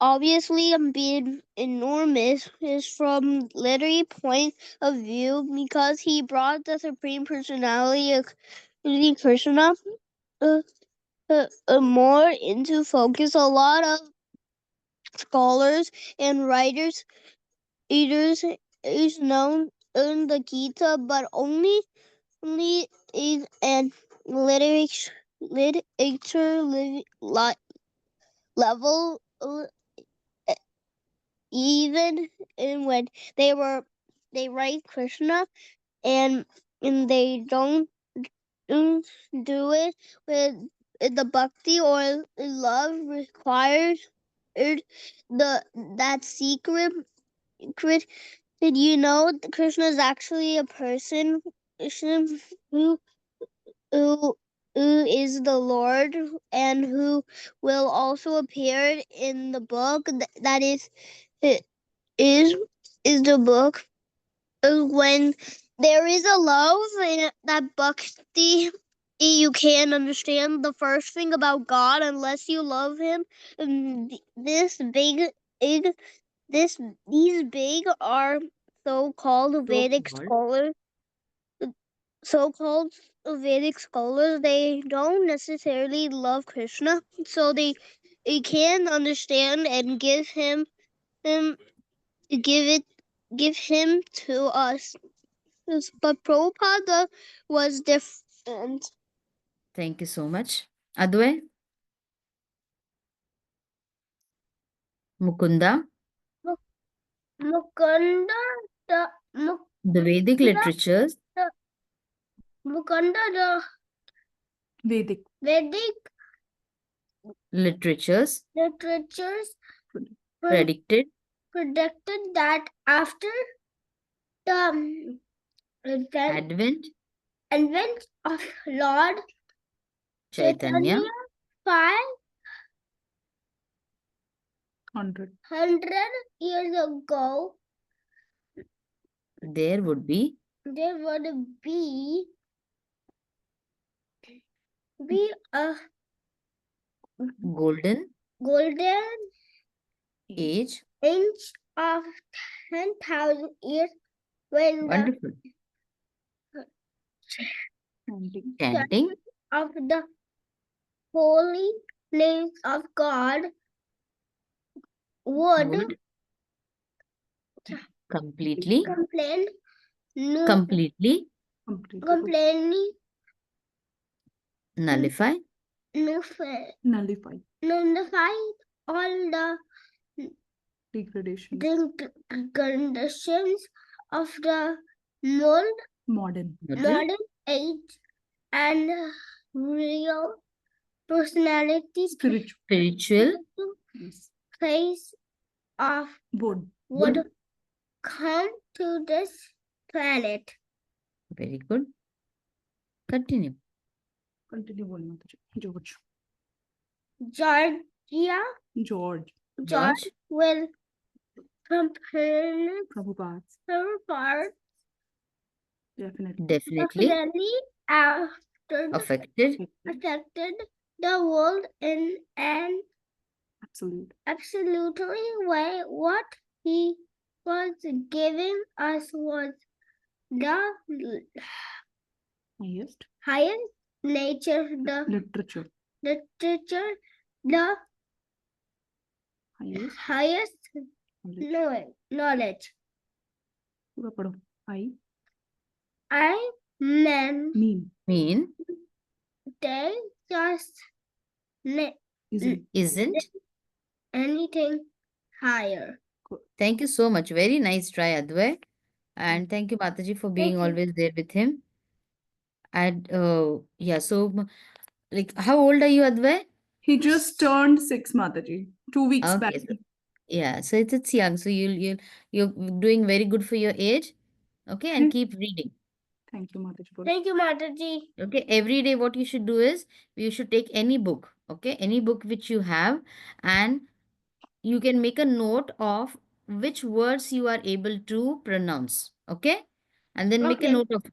obviously been enormous is from literary point of view because he brought the supreme personality of Krishna uh, more into focus. A lot of scholars and writers is known in the Gita, but only is an literature level, even in when they were they write Krishna, and they don't do it with the bhakti or love requires the that secret. Did you know that Krishna is actually a person who who who is the Lord and who will also appear in the book that is is the book when there is a love in that bhakti. You can't understand the first thing about God unless you love Him. This big this these big are so-called Vedic So-called. scholars so-called Vedic scholars, they don't necessarily love Krishna, so they can understand and him give it give him to us. But Prabhupada was different. Thank you so much. Advay, Mukunda, Mukunda, the the Vedic literatures, Mukunda, the Vedic. Vedic literatures literatures predicted predicted that after the Advent advent of Lord Chaitanya, Chaitanya 100. 500 years ago, there would be there would be a golden golden age. age of 10,000 years when the Wonderful. Chanting. Chanting of the holy names of God would completely complain no completely completely nullify Nullify. nullify all the Degradation. conditions of the mold Modern. modern modern age and real personality Spiritual. spiritual Yes. face of Wood. would come to this planet. very good. Continue. Continue बोल माताजी. George. Georgia George. George will compare Prabhupada. her part Definitely. Definitely after affected affected the world in an Absolute. absolutely way. What he was giving us was the Highest. highest nature, the Literature. literature, the Highest. highest Knowledge. knowledge. पूरा पढ़ो. I mean Mean. they just Isn't. isn't. anything higher. Thank you so much. Very nice try, Advay. And thank you, Mataji, for being you. always there with him. And yeah, so like, how old are you, Advay? He just turned 6, Mataji. 2 weeks back. Okay, so Yeah, so it's young. So you're doing very good for your age. Okay, and keep reading. Thank you, Mataji. Thank you, Mataji. Okay, every day what you should do is you should take any book, okay, any book which you have, and you can make a note of which words you are able to pronounce, okay, and then make a Okay. note of,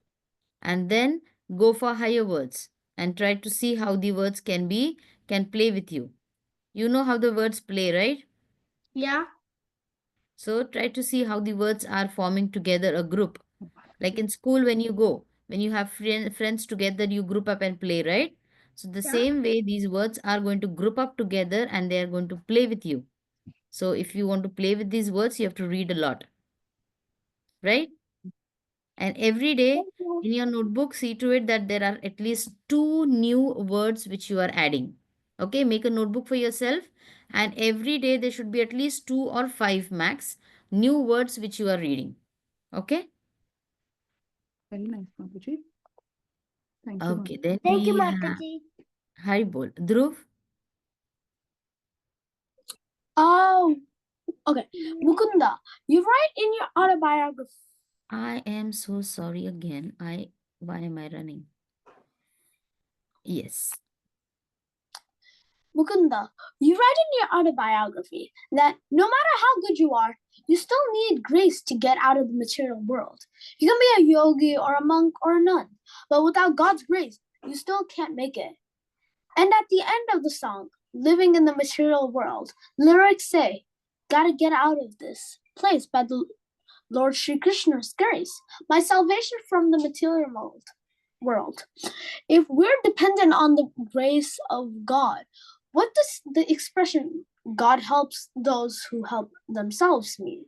and then go for higher words and try to see how the words can play with you. You know how the words play, right? Yeah. So try to see how the words are forming together a group. Like in school, when you have friends together, you group up and play, right? So the Yeah. same way, these words are going to group up together and they are going to play with you. So if you want to play with these words, you have to read a lot, right? And every day in your notebook, see to it that there are at least 2 new words which you are adding. Okay, make a notebook for yourself, and every day there should be at least 2 or 5 max new words which you are reading. Okay. Very nice, Mataji. Thank you, Okay, Mataji. then Thank you, we have Mataji. Haribol. Dhruv, Oh, okay. Mukunda, you write in your autobiography. I am so sorry again. Why am I running? Yes. Mukunda, you write in your autobiography that no matter how good you are, you still need grace to get out of the material world. You can be a yogi or a monk or a nun, but without God's grace, you still can't make it. And at the end of the song, Living in the Material World, lyrics say, gotta get out of this place by the Lord Sri Krishna's grace, my salvation from the material world. If we're dependent on the grace of God, what does the expression God helps those who help themselves mean?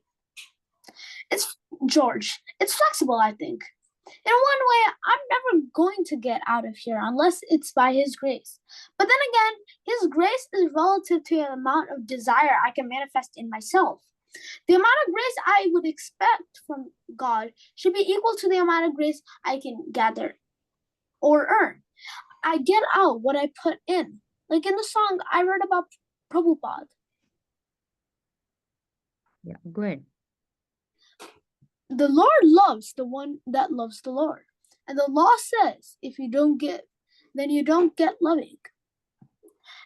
It's George. It's flexible, I think. In one way, I'm never going to get out of here unless it's by His grace. But then again, His grace is relative to the amount of desire I can manifest in myself. The amount of grace I would expect from God should be equal to the amount of grace I can gather or earn. I get out what I put in. Like in the song I wrote about Prabhupada. Yeah, go ahead. The Lord loves the one that loves the Lord. And the law says if you don't give, then you don't get loving.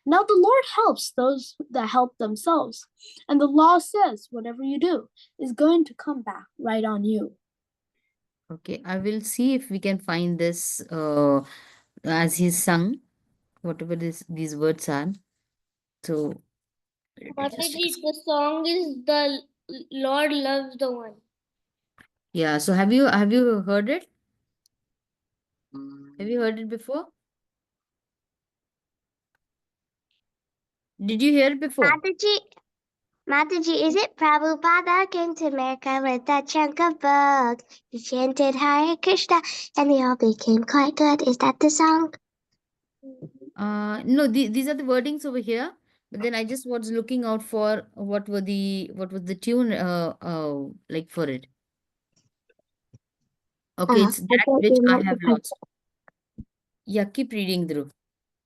Now the Lord helps those that help themselves. And the law says whatever you do is going to come back right on you. Okay, I will see if we can find this as he's sung, whatever these words are. So let us take a Mataji, the song is The Lord Loves the One. Yeah, so have you heard it? Have you heard it before? Did you hear it before? Mataji, is it Prabhupada came to America with a chunk of books? He chanted Hare Krishna and they all became quite good. Is that the song? No, these are the wordings over here. But then I just was looking out for what was the tune like for it. Okay, it's I that thought which you I meant the have person. lost. Yeah, keep reading through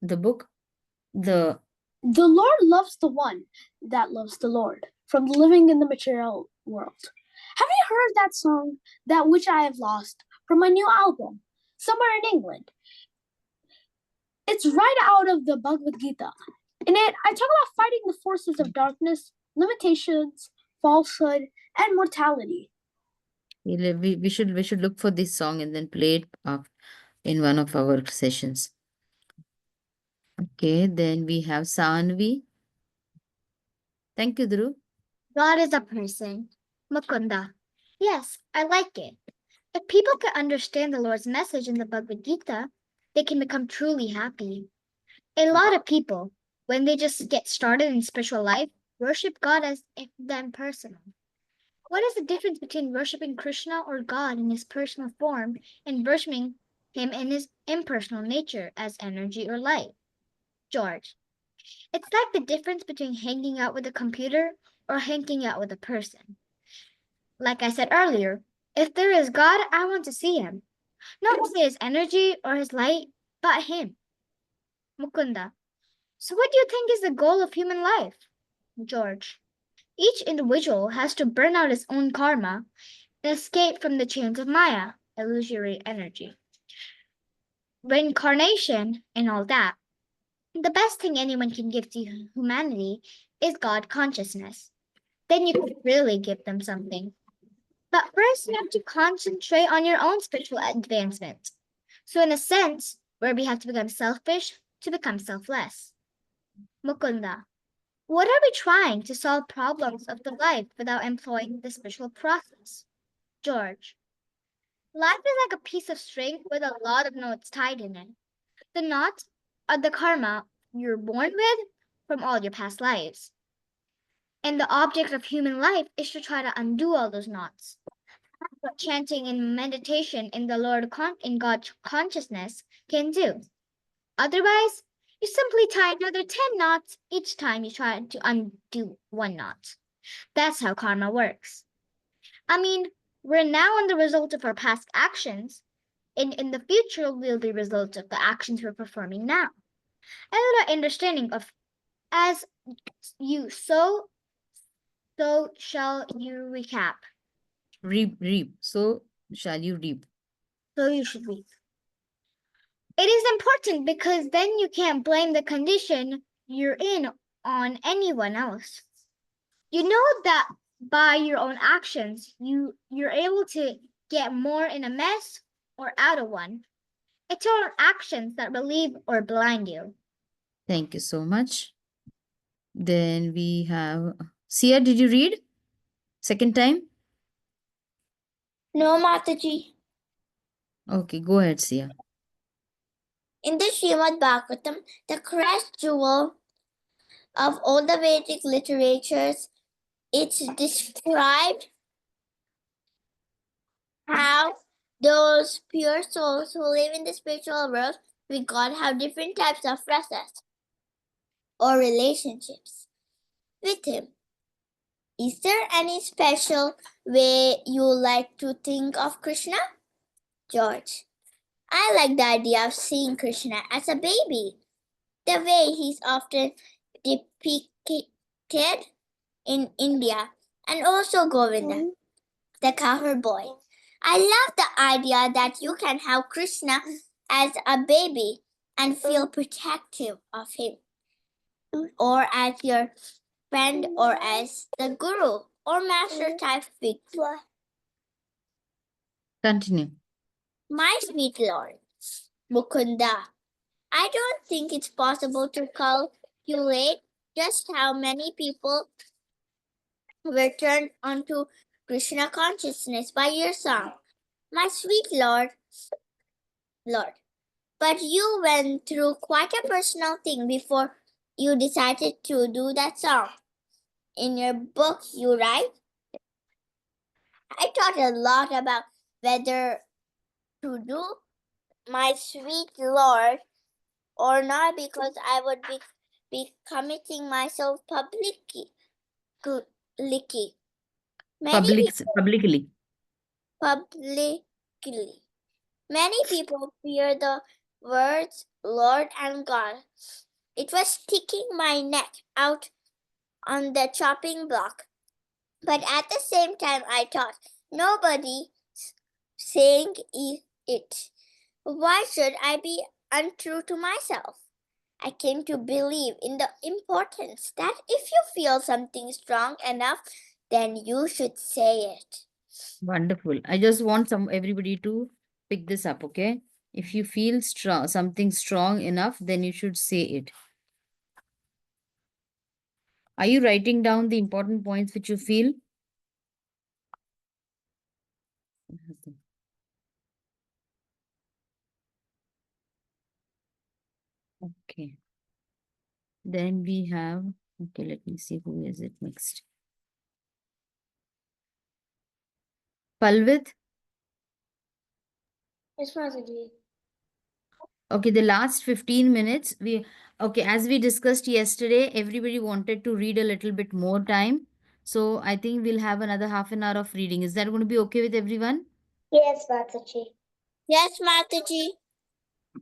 the book. The The Lord loves the one that loves the Lord from living in the material world. Have you heard that song, That Which I Have Lost, from my new album, Somewhere in England? It's right out of the Bhagavad Gita. In it, I talk about fighting the forces of darkness, limitations, falsehood, and mortality. we should look for this song and then play it in one of our sessions. Okay, then we have Sanvi. Thank you, Dhruv. God is a person. Mukunda. Yes, I like it. If people can understand the Lord's message in the Bhagavad Gita, they can become truly happy. A lot of people, when they just get started in spiritual life, worship God as if them personal. What is the difference between worshiping Krishna or God in his personal form and worshiping him in his impersonal nature as energy or light? George. It's like the difference between hanging out with a computer or hanging out with a person. Like I said earlier, if there is God, I want to see him. Not to see his energy or his light, but him. Mukunda. So what do you think is the goal of human life? George. Each individual has to burn out his own karma and escape from the chains of Maya, illusory energy. Reincarnation and all that. The best thing anyone can give to humanity is God consciousness. Then you could really give them something. But first, you have to concentrate on your own spiritual advancement. So, in a sense, where we have to become selfish to become selfless. Mukunda, what are we trying to solve problems of the life without employing the spiritual process? George, life is like a piece of string with a lot of knots tied in it. The knots are the karma you're born with from all your past lives. And the object of human life is to try to undo all those knots. What chanting and meditation in the in God's consciousness can do. Otherwise, you simply tie another 10 knots each time you try to undo one knot. That's how karma works. I mean, we're now on the result of our past actions, and in the future will be results of the actions we're performing now. A little understanding of as you sow, so shall you recap. Reap, reap. So shall you reap. So you should reap. It is important because then you can't blame the condition you're in on anyone else. You know that by your own actions, you're able to get more in a mess or out of one. It's your own actions that relieve or blind you. Thank you so much. Then we have Sia, did you read? Second time? No, Mataji. Okay, go ahead, Sia. In the Srimad Bhagavatam, the crest jewel of all the Vedic literatures, it's described how those pure souls who live in the spiritual world with God have different types of rasas or relationships with Him. Is there any special way you like to think of Krishna? George, I like the idea of seeing Krishna as a baby, the way he's often depicted in India, and also Govinda, the cowherd boy. I love the idea that you can have Krishna as a baby and feel protective of him, or as your friend, or as the guru or master type figure. Continue. My sweet Lord, Mukunda, I don't think it's possible to calculate just how many people were turned onto Krishna consciousness by your song. My sweet Lord. But you went through quite a personal thing before you decided to do that song. In your book, you write, I thought a lot about whether to do my sweet Lord or not because I would be committing myself publicly. Many Publicly. publicly. Many people fear the words Lord and God. It was sticking my neck out on the chopping block. But at the same time, I thought, nobody saying it. Why should I be untrue to myself? I came to believe in the importance that if you feel something strong enough, then you should say it. Wonderful. I just want everybody to pick this up, okay? If you feel something strong enough, then you should say it. Are you writing down the important points which you feel? Okay. Then we have, okay, let me see who is it next. Palvit. Yes, Mataji. Okay, the last 15 minutes, okay, as we discussed yesterday, everybody wanted to read a little bit more time. So I think we'll have another half an hour of reading. Is that going to be okay with everyone? Yes, Mataji. Yes, Mataji.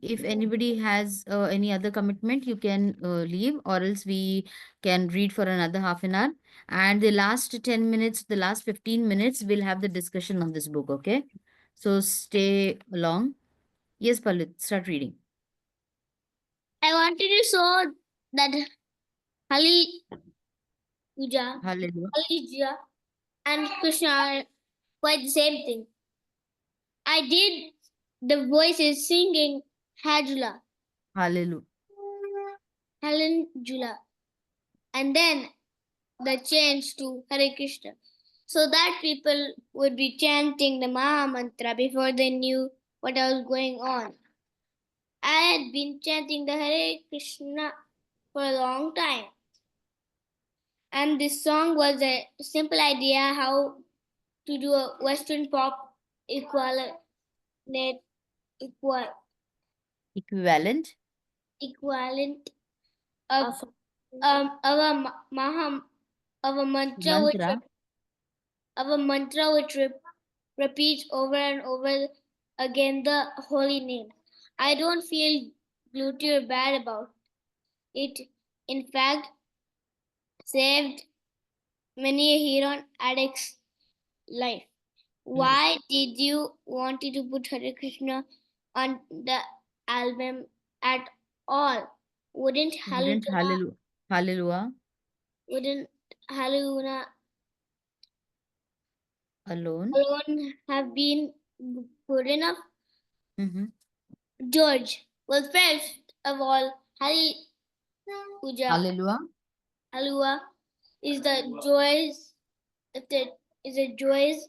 If anybody has any other commitment, you can leave, or else we can read for another half an hour. And the last 10 minutes, the last 15 minutes, we'll have the discussion on this book, okay? So stay along. Yes, Palit, start reading. I wanted to show that Hali Puja, Hallelujah. Halija, and Krishna are quite the same thing. I did the voices singing Hajula, Hallelujah. Helen Jula, and then the change to Hare Krishna, so that people would be chanting the Maha Mantra before they knew what was going on. I had been chanting the Hare Krishna for a long time, and this song was a simple idea how to do a Western pop equivalent, equal, Equivalent equivalent of of a Maha of a mantra which mantra. repeats over and over again the holy name. I don't feel guilty or bad about it. In fact, saved many a hero addict's life. Why did you wanted to put Hare Krishna on the album at all? Wouldn't Wouldn't Haluna Hallelujah wouldn't Haluna alone? alone have been good enough? Mm-hmm. George, well, first of all, Hari Puja Hallelujah. Halua is the joys that is a joys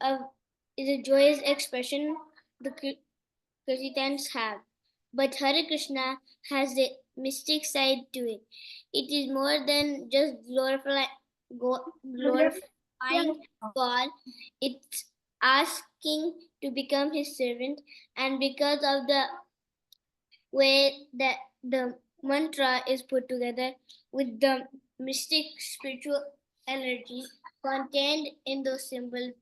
of is a joyous expression the Kirtans have. But Hare Krishna has a mystic side to it. It is more than just glorifying God. It's asking to become His servant, and because of the way that the mantra is put together with the mystic spiritual energy contained in those symbols,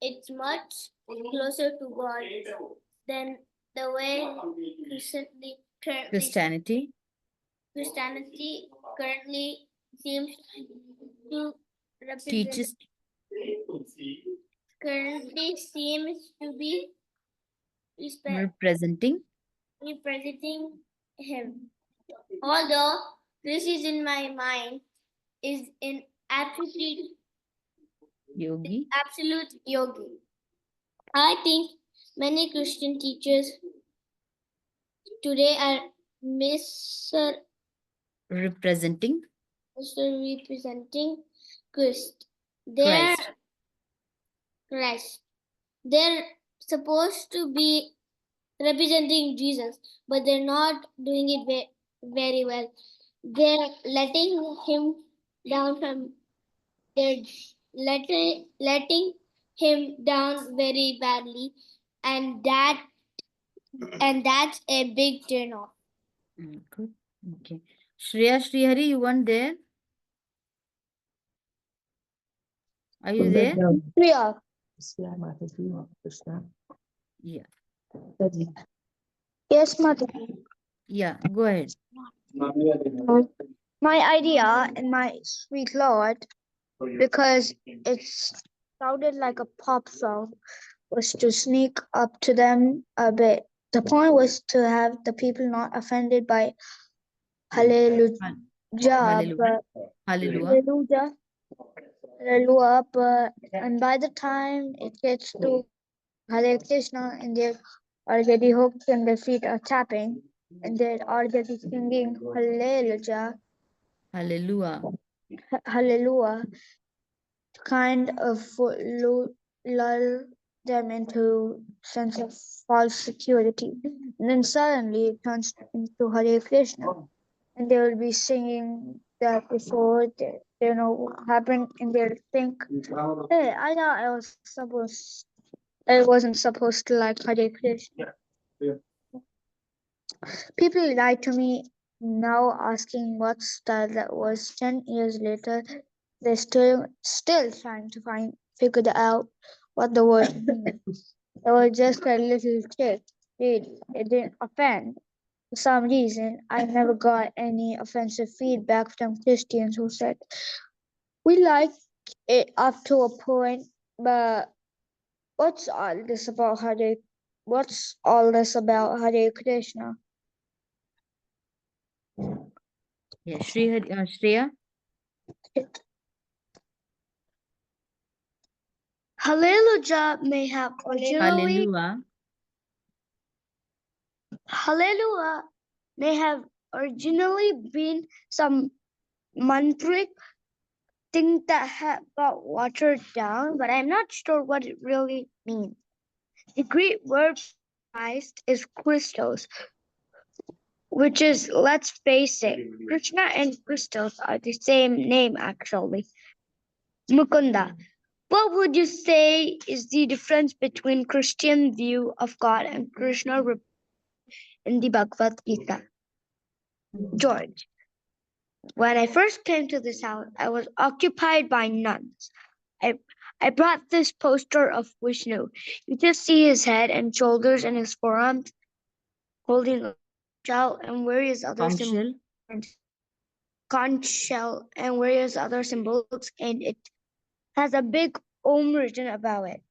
it's much closer to God than the way Christianity. Christianity currently seems to represent Teaches. currently seems to be Representing. representing him. Although this is in my mind is in Yogi. absolute yogi. I think many Christian teachers today are Representing misrepresenting Christ. They're Christ. Christ. They're supposed to be representing Jesus, but they're not doing it very well. They're letting him down from they're letting him down very badly, and that's a big turn off. Good. Okay. Shreya Srihari, you weren't there? Are you there? Yeah. Yeah. Yes, mother. Yeah. Go ahead. My idea and my sweet lord, because it sounded like a pop song, was to sneak up to them a bit. The point was to have the people not offended by Hallelujah, Hallelujah. but Hallelujah. Hallelujah, Hallelujah, but and by the time it gets to Hare Krishna and they're already hooked and their feet are tapping and they're already singing Hallelujah, Hallelujah. Hallelujah, kind of lull them into sense of false security. And then suddenly it turns into Hare Krishna. And they will be singing that before they know what happened and they'll think, hey, I thought I wasn't supposed to like Hare Krishna. People lie to me now asking what style that was 10 years later. They're still trying to figure out what the word means. They were just a little kid. it didn't offend. For some reason, I never got any offensive feedback from Christians who said, we like it up to a point, but what's all this about Hare? What's all this about Hare Krishna? Yeah, Shreya. Hallelujah may have originally Hallelujah. Hallelujah may have originally been some mantric thing that had got watered down, but I'm not sure what it really means. The Greek word for Christ is Christos, which is, let's face it, Krishna and Christos are the same name actually. Mukunda, what would you say is the difference between Christian view of God and Krishna in the Bhagavad Gita? George, when I first came to this house, I was occupied by nuns. I I brought this poster of Vishnu. You just see his head and shoulders and his forearms holding a shell and various other Conch symbols. shell. Conch shell and various other symbols, and it has a big Om written above it.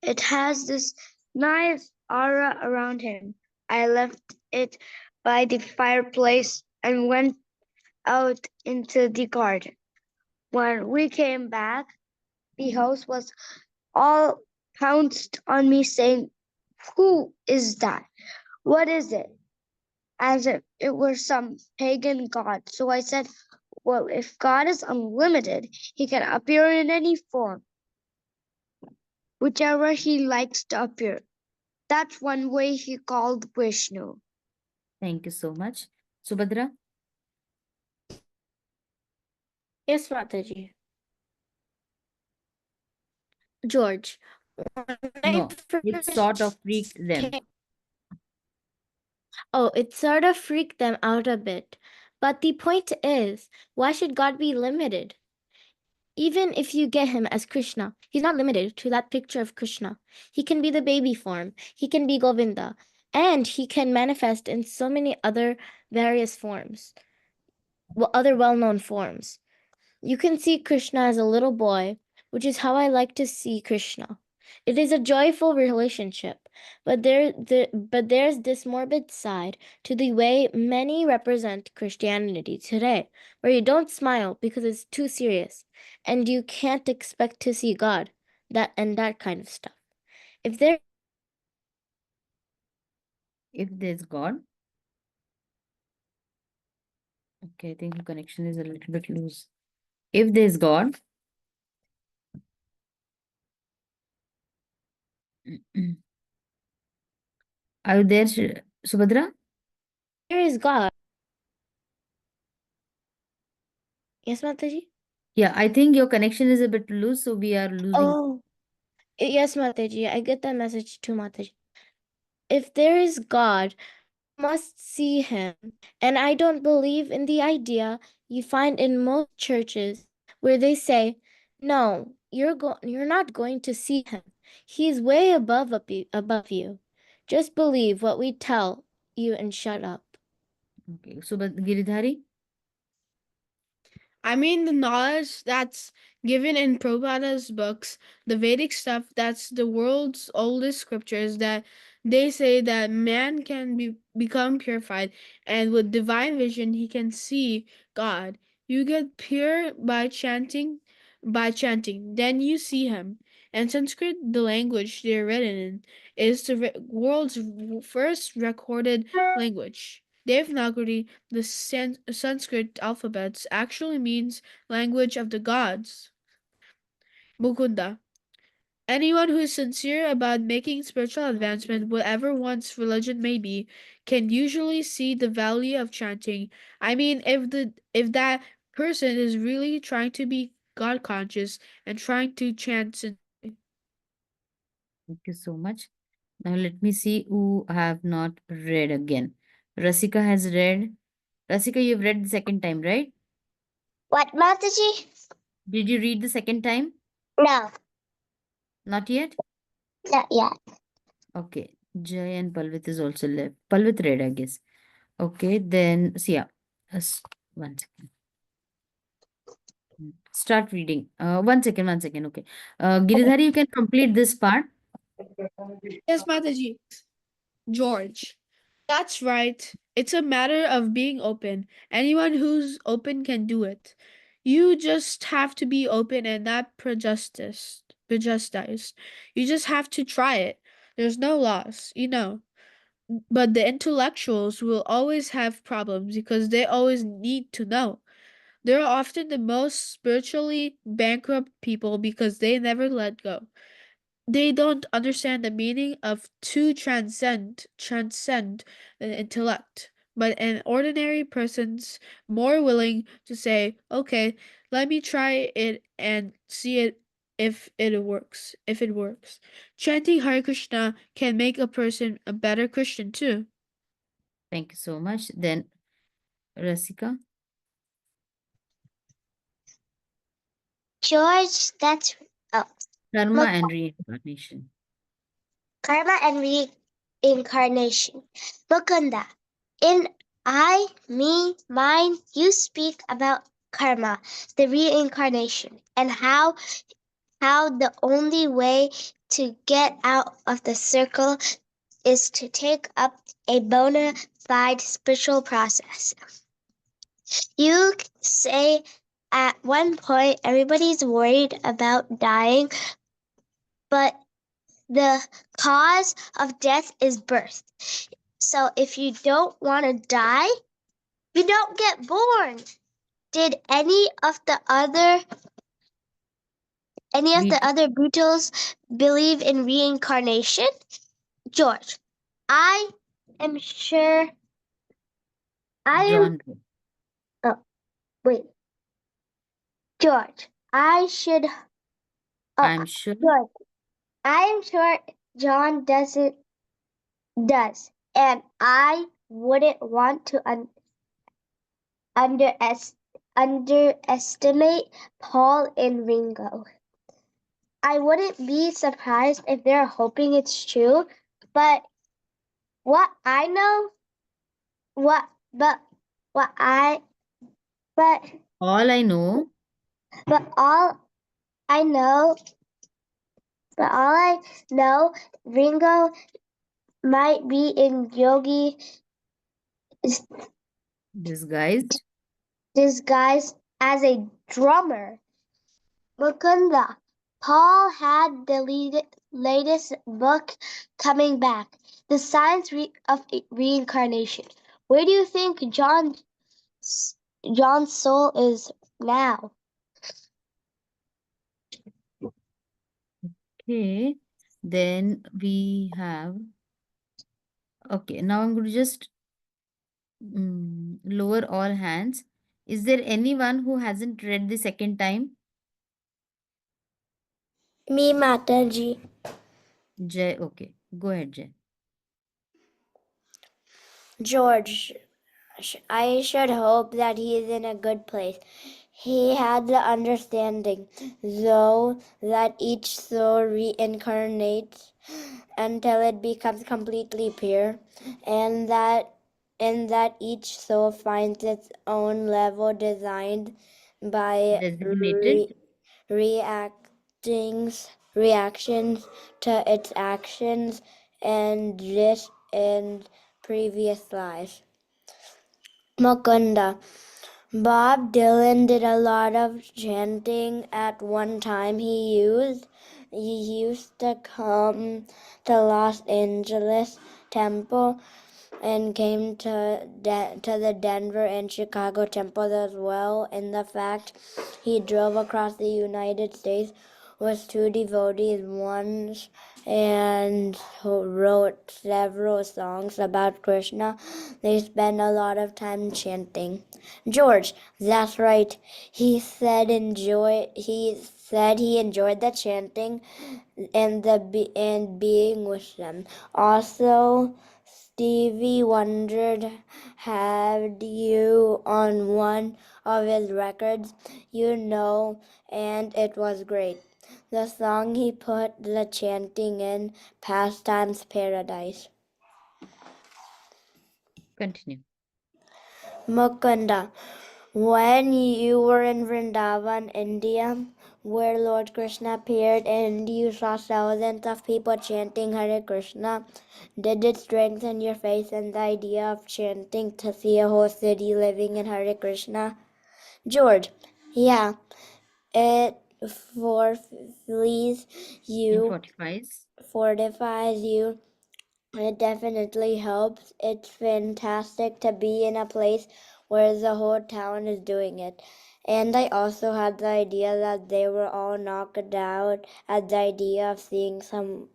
It has this nice aura around him. I left it by the fireplace and went out into the garden. When we came back, the house was all pounced on me saying, who is that? What is it? As if it were some pagan god. So I said, well, if God is unlimited, he can appear in any form, whichever he likes to appear. That's one way he called Vishnu. Thank you so much. Subhadra. Yes, Mataji. George, when I No, it sort of first freaked them. came, oh, it sort of freaked them out a bit. But the point is, why should God be limited? Even if you get him as Krishna, he's not limited to that picture of Krishna. He can be the baby form, he can be Govinda, and he can manifest in so many other various forms, other well known forms. You can see Krishna as a little boy, which is how I like to see Krishna. It is a joyful relationship, but there's this morbid side to the way many represent Christianity today, where you don't smile because it's too serious, and you can't expect to see God, that kind of stuff. If there If there's God. Okay, I think the connection is a little bit loose. If there's God. Are you there, Subhadra? there is God, yes, Mataji? Yeah, I think your connection is a bit loose, so we are losing. Oh, yes, Mataji. I get that message too, Mataji. If there is God, must see him. And I don't believe in the idea you find in most churches where they say, "No, you're not going to see him. He's way above you. Just believe what we tell you and shut up." Okay, Giridhari. I mean, the knowledge that's given in Prabhupada's books, the Vedic stuff, that's the world's oldest scriptures, that they say that man can become purified, and with divine vision, he can see God. You get pure by chanting, then you see him. And Sanskrit, the language they're written in, is the world's first recorded language. Devanagari, the Sanskrit alphabets, actually means language of the gods. Mukunda. Anyone who is sincere about making spiritual advancement, whatever one's religion may be, can usually see the value of chanting. I mean, if that person is really trying to be God conscious and trying to chant sincerely. Thank you so much. Now let me see who have not read again. Rasika has read. Rasika, you've read the second time, right? What, Mataji? Did you read the second time? No, Not yet? not yet. Okay. Jay and Palvit is also left. Palvit read, I guess. Okay, then Sia. One second. Start reading. One second. Okay. Giridhari, you can complete this part. Yes, Mataji. George. That's right. It's a matter of being open. Anyone who's open can do it. You just have to be open and not prejudiced. You just have to try it. There's no loss, you know. But the intellectuals will always have problems because they always need to know. They're often the most spiritually bankrupt people because they never let go. They don't understand the meaning of to transcend the intellect. But an ordinary person's more willing to say, okay, let me try it and see it if it works. Chanting Hare Krishna can make a person a better Christian too. Thank you so much. Then Rasika. George, that's oh, Karma look, and reincarnation. karma and reincarnation. Mukunda, in I, me, mine, you speak about karma, the reincarnation, and how the only way to get out of the circle is to take up a bona fide spiritual process. You say at one point everybody's worried about dying, but the cause of death is birth. So if you don't want to die, you don't get born. Did any of the Beat other Beatles believe in reincarnation? George, I am sure I am John. oh wait. George, I should I'm sure. George, I am sure John does. And I wouldn't want to underestimate Paul and Ringo. I wouldn't be surprised if they're hoping it's true, but what I know, what, but what I, but, All I know, but I know, all I know, Ringo might be in Yogi disguised. disguised as a drummer. Mukunda. Paul had the latest book coming back, The Science of Reincarnation. Where do you think John's soul is now? Okay. Then we have. Okay. Now I'm going to just lower all hands. Is there anyone who hasn't read the second time? Me, Mataji. Jay. Okay. Go ahead, Jay. George, I should hope that he is in a good place. He had the understanding, though, that each soul reincarnates until it becomes completely pure, and that each soul finds its own level designed by Designated. reactions to its actions and this in previous lives. Mukunda. Bob Dylan did a lot of chanting at one time. He used to come to Los Angeles temple and came to the Denver and Chicago temples as well. In the fact, he drove across the United States with two devotees once and who wrote several songs about Krishna. They spent a lot of time chanting. George, that's right. He said he enjoyed the chanting and being with them. Also, Stevie wondered, had you on one of his records, and it was great. The song he put the chanting in, Pastimes Paradise. Continue. Mukunda, when you were in Vrindavan, India, where Lord Krishna appeared and you saw thousands of people chanting Hare Krishna, did it strengthen your faith in the idea of chanting to see a whole city living in Hare Krishna? George, yeah, it fortifies In you, 45. fortifies you. It definitely helps. It's fantastic to be in a place where the whole town is doing it. And I also had the idea that they were all knocked out at the idea of seeing some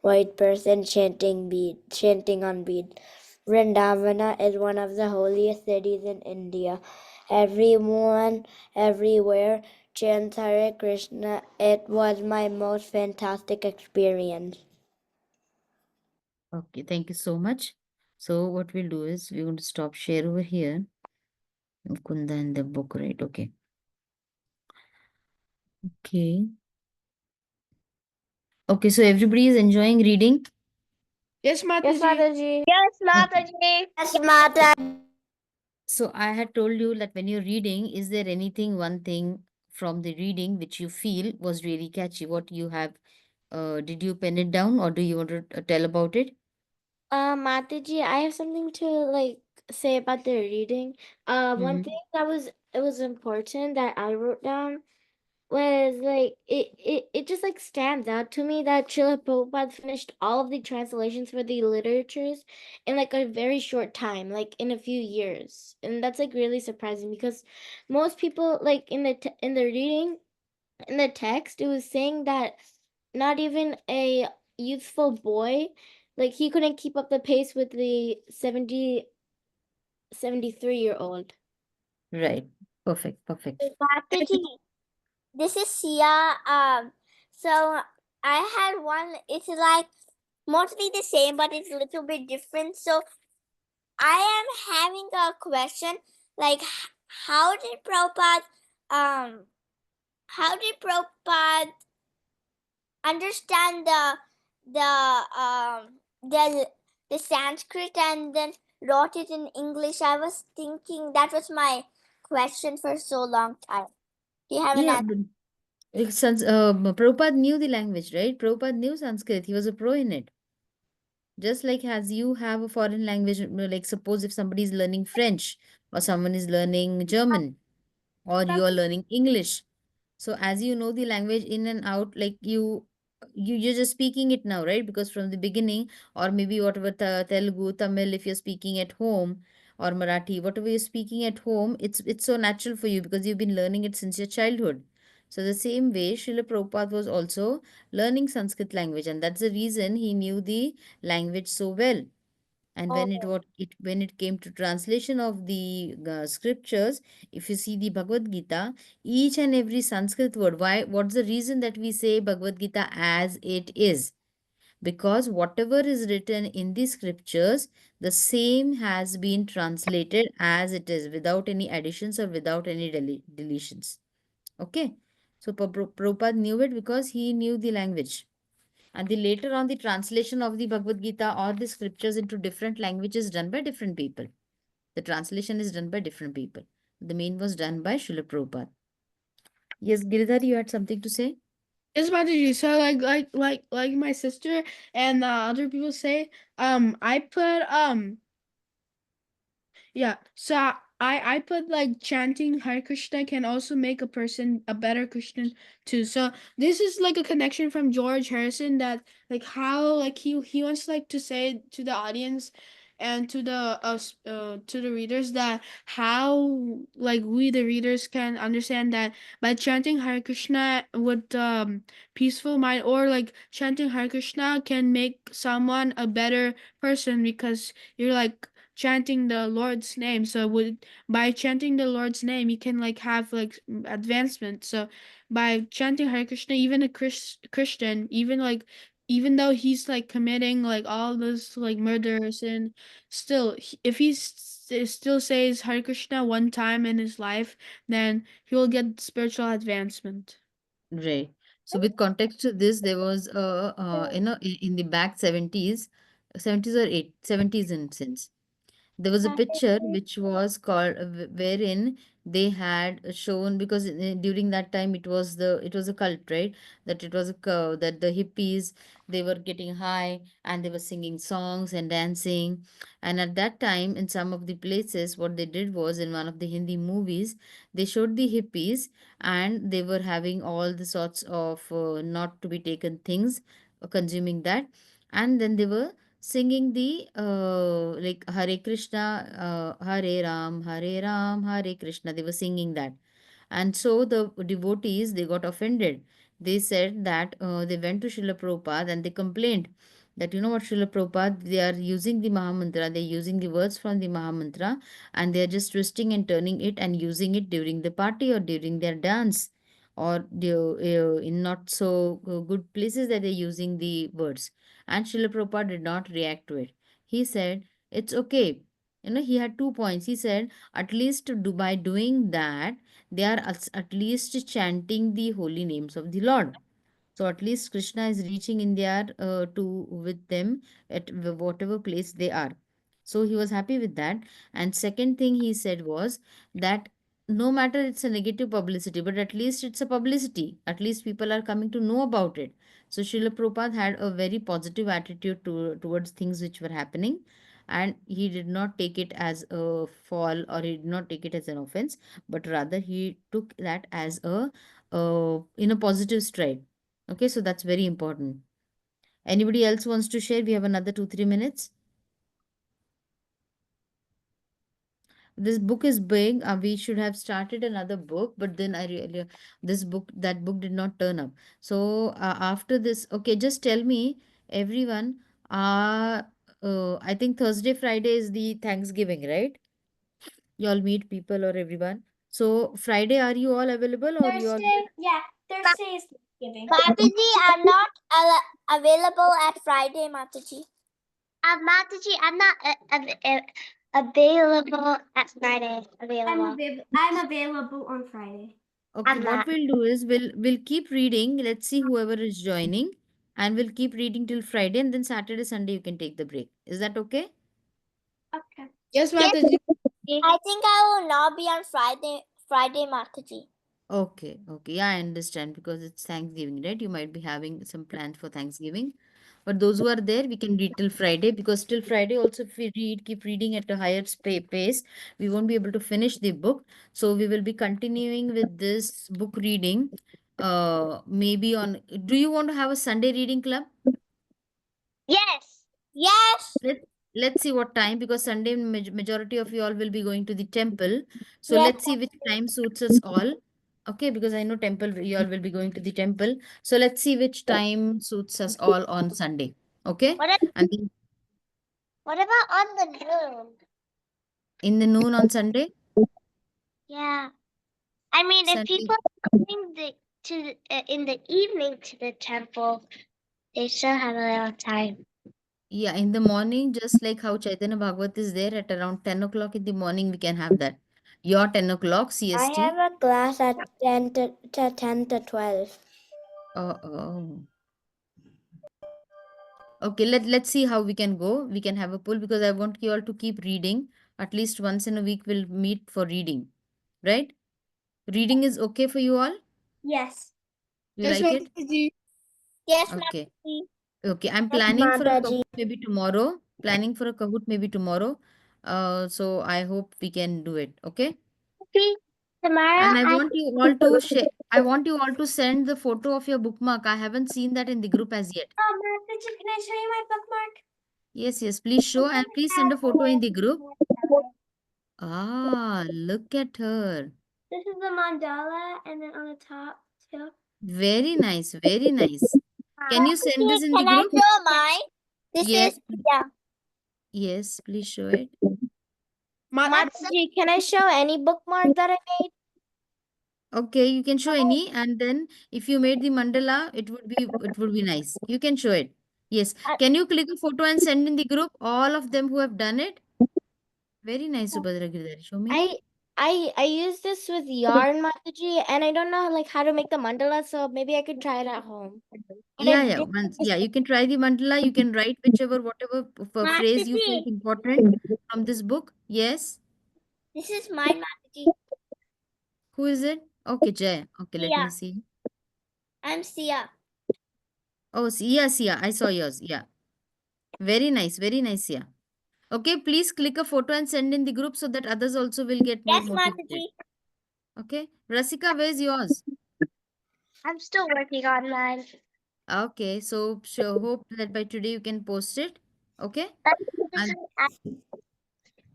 white person chanting on bead. Vrindavana is one of the holiest cities in India. Everyone, everywhere, chants Hare Krishna. It was my most fantastic experience. Okay, thank you so much. So what we'll do is we're going to stop share over here. Kunda and the book, right? Okay. Okay. Okay, so everybody is enjoying reading. Yes, Yes, Mataji. Mataji. Yes, Okay. Mataji. Yes, Mata. So I had told you that when you're reading, is there anything, one thing from the reading which you feel was really catchy? What you have, did you pen it down or do you want to tell about it? Mataji, I have something to say about the reading. One Mm-hmm. thing that was important that I wrote down was it just stands out to me that Srila Prabhupada finished all of the translations for the literatures in a very short time, in a few years, and that's really surprising because most people in the reading in the text it was saying that not even a youthful boy he couldn't keep up the pace with the 73 year old. Right. Perfect. Perfect. Mataji, this is Sia. So I had one. It's mostly the same, but it's a little bit different. So I am having a question. How did Prabhupada um how did Prabhupada understand the the Sanskrit and then wrote it in English? I was thinking that was my question for so long time. Do you have an Yeah, answer? Prabhupada knew the language, right? Prabhupada knew Sanskrit. He was a pro in it. Just like as you have a foreign language, like suppose if somebody is learning French or someone is learning German or you are learning English. So as you know the language in and out, like you're just speaking it now, right? Because from the beginning, or maybe whatever Telugu, Tamil, if you're speaking at home, or Marathi, whatever you're speaking at home, it's so natural for you because you've been learning it since your childhood. So the same way, Srila Prabhupada was also learning Sanskrit language, and that's the reason he knew the language so well. And Oh, when it came to translation of the scriptures, if you see the Bhagavad Gita, each and every Sanskrit word, what's the reason that we say Bhagavad Gita as it is? Because whatever is written in the scriptures, the same has been translated as it is, without any additions or without any deletions. Okay. So Prabhupada knew it because he knew the language. And the later on the translation of the Bhagavad Gita or the scriptures into different languages done by different people. The translation is done by different people. The main was done by Srila Prabhupada. Yes, Giridhar, you had something to say? Yes, Mataji. So like my sister and other people say, I put yeah. So I put chanting Hare Krishna can also make a person a better Christian too. So this is like a connection from George Harrison that how he wants to say to the audience and to to the readers that how we the readers can understand that by chanting Hare Krishna with peaceful mind, or chanting Hare Krishna can make someone a better person because you're chanting the Lord's name. So with by chanting the Lord's name, you can have advancement. So by chanting Hare Krishna, even a Christian, even though he's committing all this murders, and still if he still says Hare Krishna one time in his life, then he will get spiritual advancement. Right. So with context to this, there was in the back 70s or 70s in sense, there was a picture which was called wherein they had shown, because during that time it was a cult, right? That it was that the hippies, they were getting high and they were singing songs and dancing. And at that time, in some of the places, what they did was, in one of the Hindi movies, they showed the hippies, and they were having all the sorts of not to be taken things, consuming that. And then they were singing the like Hare Krishna, Hare Ram, Hare Krishna. They were singing that, and so the devotees, they got offended. They said that they went to Srila Prabhupada and they complained that, you know what, Srila Prabhupada, they are using the Mahamantra, they're using the words from the Mahamantra, and they're just twisting and turning it and using it during the party or during their dance, or in not so good places that they're using the words. And Srila Prabhupada did not react to it. He said, it's okay. You know, he had 2 points. He said, at least by doing that, they are at least chanting the holy names of the Lord. So at least Krishna is reaching in their to with them at whatever place they are. So he was happy with that. And second thing he said was that no matter it's a negative publicity, but at least it's a publicity. At least people are coming to know about it. So Srila Prabhupada had a very positive attitude towards things which were happening, and he did not take it as a fall, or he did not take it as an offense, but rather he took that as a in a positive stride. Okay, so that's very important. Anybody else wants to share? We have another 2-3 minutes. This book is big. We should have started another book, but then I really, that book did not turn up. So after this, okay, just tell me, everyone. I think Thursday, Friday is the Thanksgiving, right? You all meet people or everyone. So Friday, are you all available, or you all? Thursday, yeah, Thursday is Thanksgiving. Mataji, I'm not available at Friday, Mataji. Mataji, I'm not available at Friday. I'm available on Friday. Okay, I'm what not. we'll do is we'll keep reading. Let's see whoever is joining, and we'll keep reading till Friday, and then Saturday, Sunday you can take the break. Is that okay? Okay. Yes, Yes, Mataji. I think I will not be on Friday, Mataji. Okay, okay. Yeah, I understand, because it's Thanksgiving, right? You might be having some plans for Thanksgiving. But those who are there, we can read till Friday, because till Friday also, if we keep reading at a higher pace, we won't be able to finish the book. So we will be continuing with this book reading. Maybe on. Do you want to have a Sunday reading club? Yes. Yes. Let's see what time, because Sunday majority of you all will be going to the temple. So Yes. let's see which time suits us all. Okay, because I know temple you all will be going to the temple. So let's see which time suits us all on Sunday. Okay, What, and then what about on the noon? in the noon on Sunday. Yeah. I mean, if Sunday. people are coming in the evening to the temple, they still have a little time. Yeah, in the morning, just like how Chaitanya Bhagavat is there at around 10 o'clock in the morning, we can have that. Your 10 o'clock I CST. have a class at 10 to 12. Oh. Okay, let's see how we can go. We can have a poll, because I want you all to keep reading. At least once in a week we'll meet for reading. Right? Reading is okay for you all? Yes. You Yes, like it? Mataji. Yes, Okay. Mataji. Okay. I'm Yes, planning for a Mataji. Kahoot maybe tomorrow. Planning for a Kahoot maybe tomorrow. So I hope we can do it. Okay? Okay. Tomorrow, And I want you all to send the photo of your bookmark. I haven't seen that in the group as yet. Mataji, can I show you my bookmark? Yes, please show, and please send a photo in the group. Ah, look at her. This is the mandala, and then on the top too. Very nice, very nice. Can you send this in the can I group? show mine? This Yes, is, yeah. yes, please show it. Mataji, can I show any bookmark that I made? Okay, you can show any, and then if you made the mandala, it would be nice. You can show it. Yes. Uh, Can you click a photo and send in the group? All of them who have done it. Very nice, Subhadra Giridhar. Show me. I use this with yarn, Mataji, and I don't know like how to make the mandala, so maybe I could try it at home. But I Yeah, did once, this. yeah, you can try the mandala. You can write whatever phrase you felt Mataji, important from this book. Yes. this is mine, Mataji. Who is it? Okay, Jay. Okay, let Sia. me see. I'm Sia. Oh, Sia, Sia. I saw yours. Yeah. Very nice. Very nice, Sia. Okay, please click a photo and send in the group so that others also will get more Yes, motivated. Mataji. Okay. Rasika, where's yours? I'm still working on mine. Okay, so sure, hope that by today you can post it. Okay. And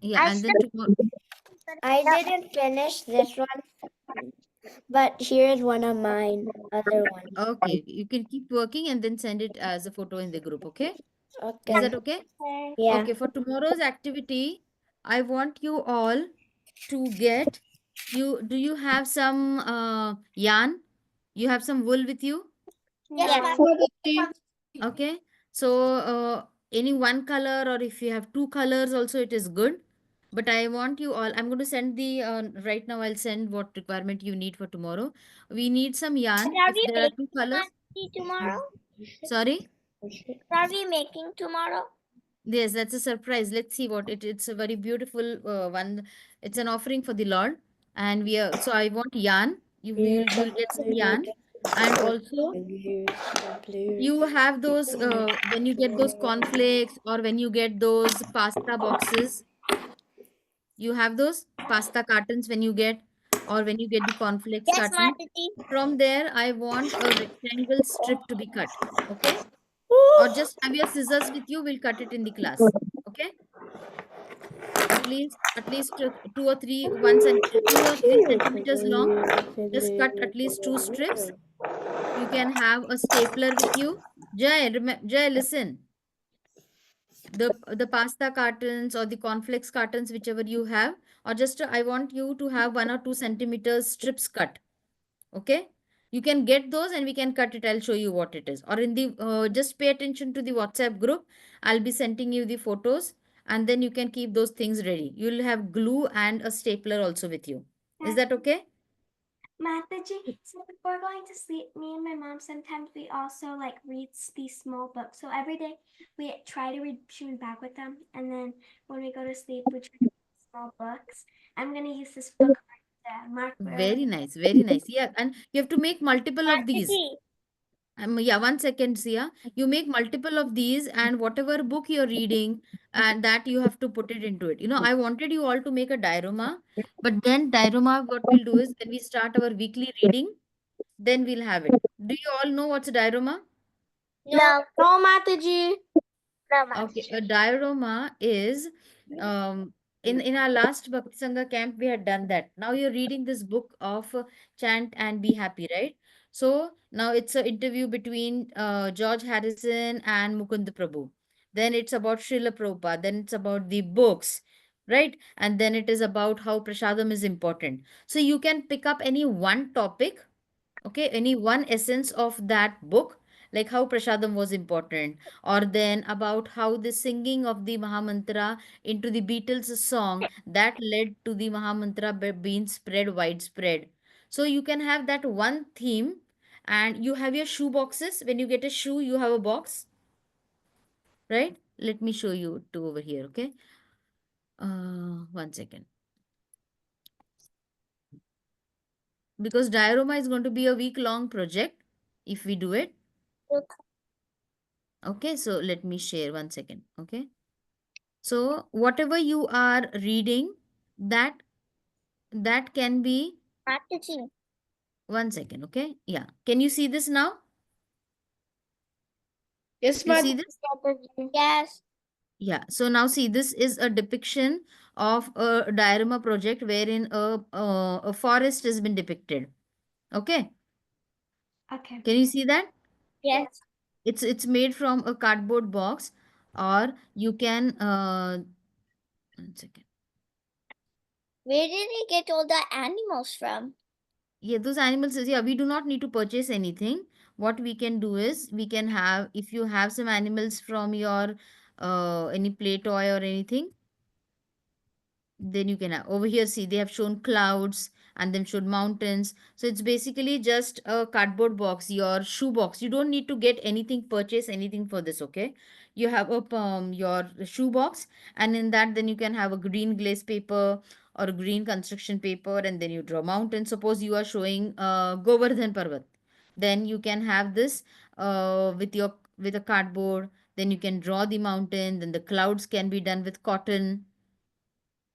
yeah, I and then still tomorrow. I didn't finish this one, but here is one of mine, other ones. Okay, you can keep working and then send it as a photo in the group. Okay. Is Okay. that okay? Yeah. Okay, for tomorrow's activity, I want you all to get do you have some yarn? You have some wool with you? Yes, Yeah. Mataji. Okay. So any one color, or if you have two colors also, it is good. But I want you all, I'm going to send the right now I'll send what requirement you need for tomorrow. We need some What yarn. are If we there are two making, colors. Mataji, tomorrow? Sorry. What are we making tomorrow? Yes, that's a surprise. Let's see what it's a very beautiful one. It's an offering for the Lord, and we are so I want yarn. You'll get some yarn, and also you have those when you get those cornflakes or when you get those pasta boxes. You have those pasta cartons when you get, or when you get the cornflakes Yes, carton. Mataji. From there, I want a rectangle strip to be cut. Okay, or just have your scissors with you. We'll cut it in the class. Okay. At least two or three 2 or 3 centimeters long. Just cut at least two strips. You can have a stapler with you. Jay, listen. The pasta cartons or the cornflakes cartons, whichever you have, or just I want you to have 1 or 2 centimeters strips cut. Okay, you can get those and we can cut it. I'll show you what it is, or in the just pay attention to the WhatsApp group. I'll be sending you the photos, and then you can keep those things ready. You'll have glue and a stapler also with you. Is that okay? Mataji, so before going to sleep, me and my mom sometimes we also like read these small books. So every day we try to read She Went Back with them, and then when we go to sleep, we try to read small books. I'm gonna use this book to mark wherever. Very nice, very nice. Yeah, and you have to make multiple of these. Mataji, Yeah, 1 second, Sia. You make multiple of these, and whatever book you're reading, and that you have to put it into it. I wanted you all to make a diorama, but then diorama, what we'll do is when we start our weekly reading, then we'll have it. Do you all know what's a diorama? no, no, Mataji. No Okay, much. a diorama is in our last Bhakti Sangha camp we had done that. Now you're reading this book of Chant and Be Happy, right? So now it's an interview between George Harrison and Mukund Prabhu. Then it's about Srila Prabhupada. Then it's about the books, right? And then it is about how prasadam is important. So you can pick up any one topic, okay, any one essence of that book, like how prasadam was important, or then about how the singing of the mahamantra into the Beatles song that led to the mahamantra being spread widespread. So you can have that one theme, and you have your shoe boxes. When you get a shoe, you have a box, right? Let me show you two over here. Okay, 1 second, because diorama is going to be a week long project if we do it. Okay, so let me share 1 second. Okay, so whatever you are reading, that that can be Mataji. 1 second. Okay, yeah. Can you see this now? Yes, You see this? Yes. Yeah. So now see, this is a depiction of a diorama project wherein a forest has been depicted. Okay. Okay. Can you see that? Yes. It's made from a cardboard box, or you can 1 second. Where did he get all the animals from? Yeah, those animals is, yeah, we do not need to purchase anything. What we can do is we can have, if you have some animals from your any play toy or anything, Then you can have over here, see, they have shown clouds and then showed mountains. So it's basically just a cardboard box, your shoe box. You don't need to get anything, purchase anything for this, okay? You have a your shoe box, and in that then you can have a green glaze paper or a green construction paper, and then you draw mountains. Suppose you are showing Govardhan Parvat, then you can have this with a cardboard. Then you can draw the mountain, then the clouds can be done with cotton.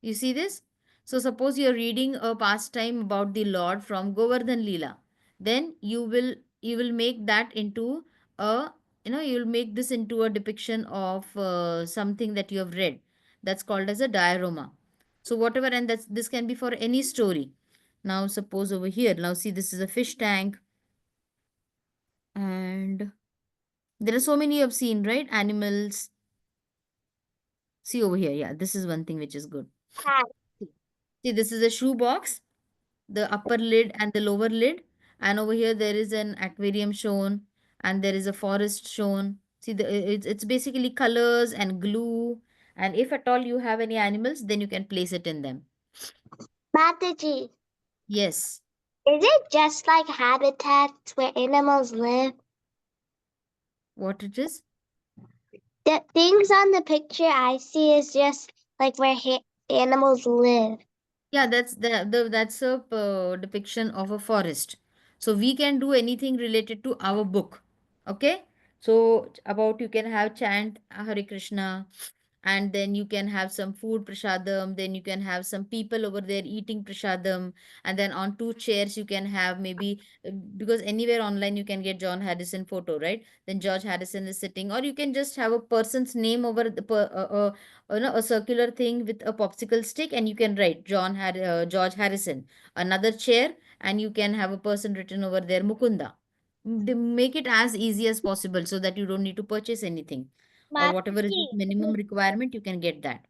You see this? So suppose you are reading a pastime about the Lord from Govardhan Leela, then you will make that into a, you'll make this into a depiction of something that you have read. That's called as a diorama. So whatever, and this can be for any story. Now suppose over here, now see, this is a fish tank, and there are so many you have seen, right? Animals. See over here, yeah, this is one thing which is good. See, this is a shoe box, the upper lid and the lower lid, and over here there is an aquarium shown, and there is a forest shown. See, it's basically colors and glue, and if at all you have any animals, then you can place it in them. Mataji, Yes. is it just like habitats where animals live? What it is? The things on the picture I see is just like where animals live. Yeah, that's that's a depiction of a forest. So we can do anything related to our book. Okay? So about, you can have chant Hare Krishna, and then you can have some food prasadam, then you can have some people over there eating prasadam, and then on two chairs you can have maybe because anywhere online you can get John Harrison photo, right? Then George Harrison is sitting, or you can just have a person's name over the a circular thing with a popsicle stick, and you can write George Harrison. Another chair, and you can have a person written over there, Mukunda. They make it as easy as possible so that you don't need to purchase anything, or whatever is the Mataji, minimum requirement, you can get that.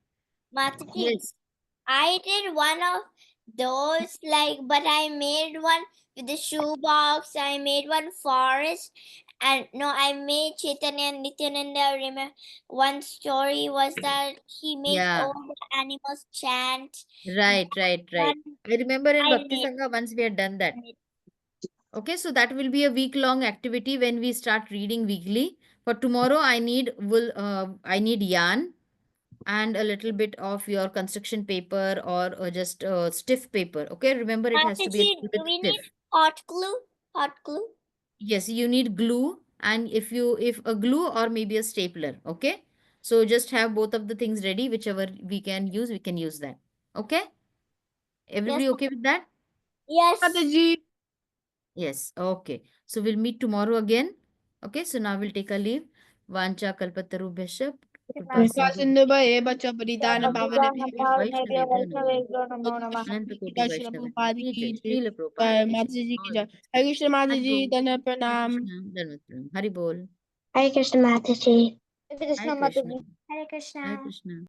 Mataji, Yes. I did one of those, like, but I made one with the shoebox. I made one forest, and no, I made Chaitanya and Nityananda. Remember, one story was that he makes Yeah. all the animals chant. Right. One I remember in I Bhakti made. Sangha once we had done that. Okay, so that will be a week long activity when we start reading weekly. For tomorrow, I need yarn and a little bit of your construction paper, or just stiff paper. Okay, remember it has to be a Mataji, little do bit we need stiff. hot glue? Hot glue? Yes, you need glue, and if a glue or maybe a stapler. Okay, so just have both of the things ready, whichever we can use that. Okay, Yes. everybody okay with that? Yes. Mataji. Yes, okay. So we'll meet tomorrow again. Okay, so now we'll take a leave. Vancha kalpataru bishop. Kripa sindhu Sindhubaye Bacha Paritana Pavanabhi Vaishnavibhyo namo. Namo Namah. Ananta Koti Shila Vaishnavita Prabhupada ki jai. ki jai. Srila Prabhupada ki jai. Mataji ki All jai. the Hare Krishna Hari Mataji, Bol. Dana Hare Pranam. Krishna. Dhanvat Pranam. Hari Bol. Hare Krishna Mataji. Hare Krishna Hare Krishna. Mataji. Hare Hare Krishna. Krishna.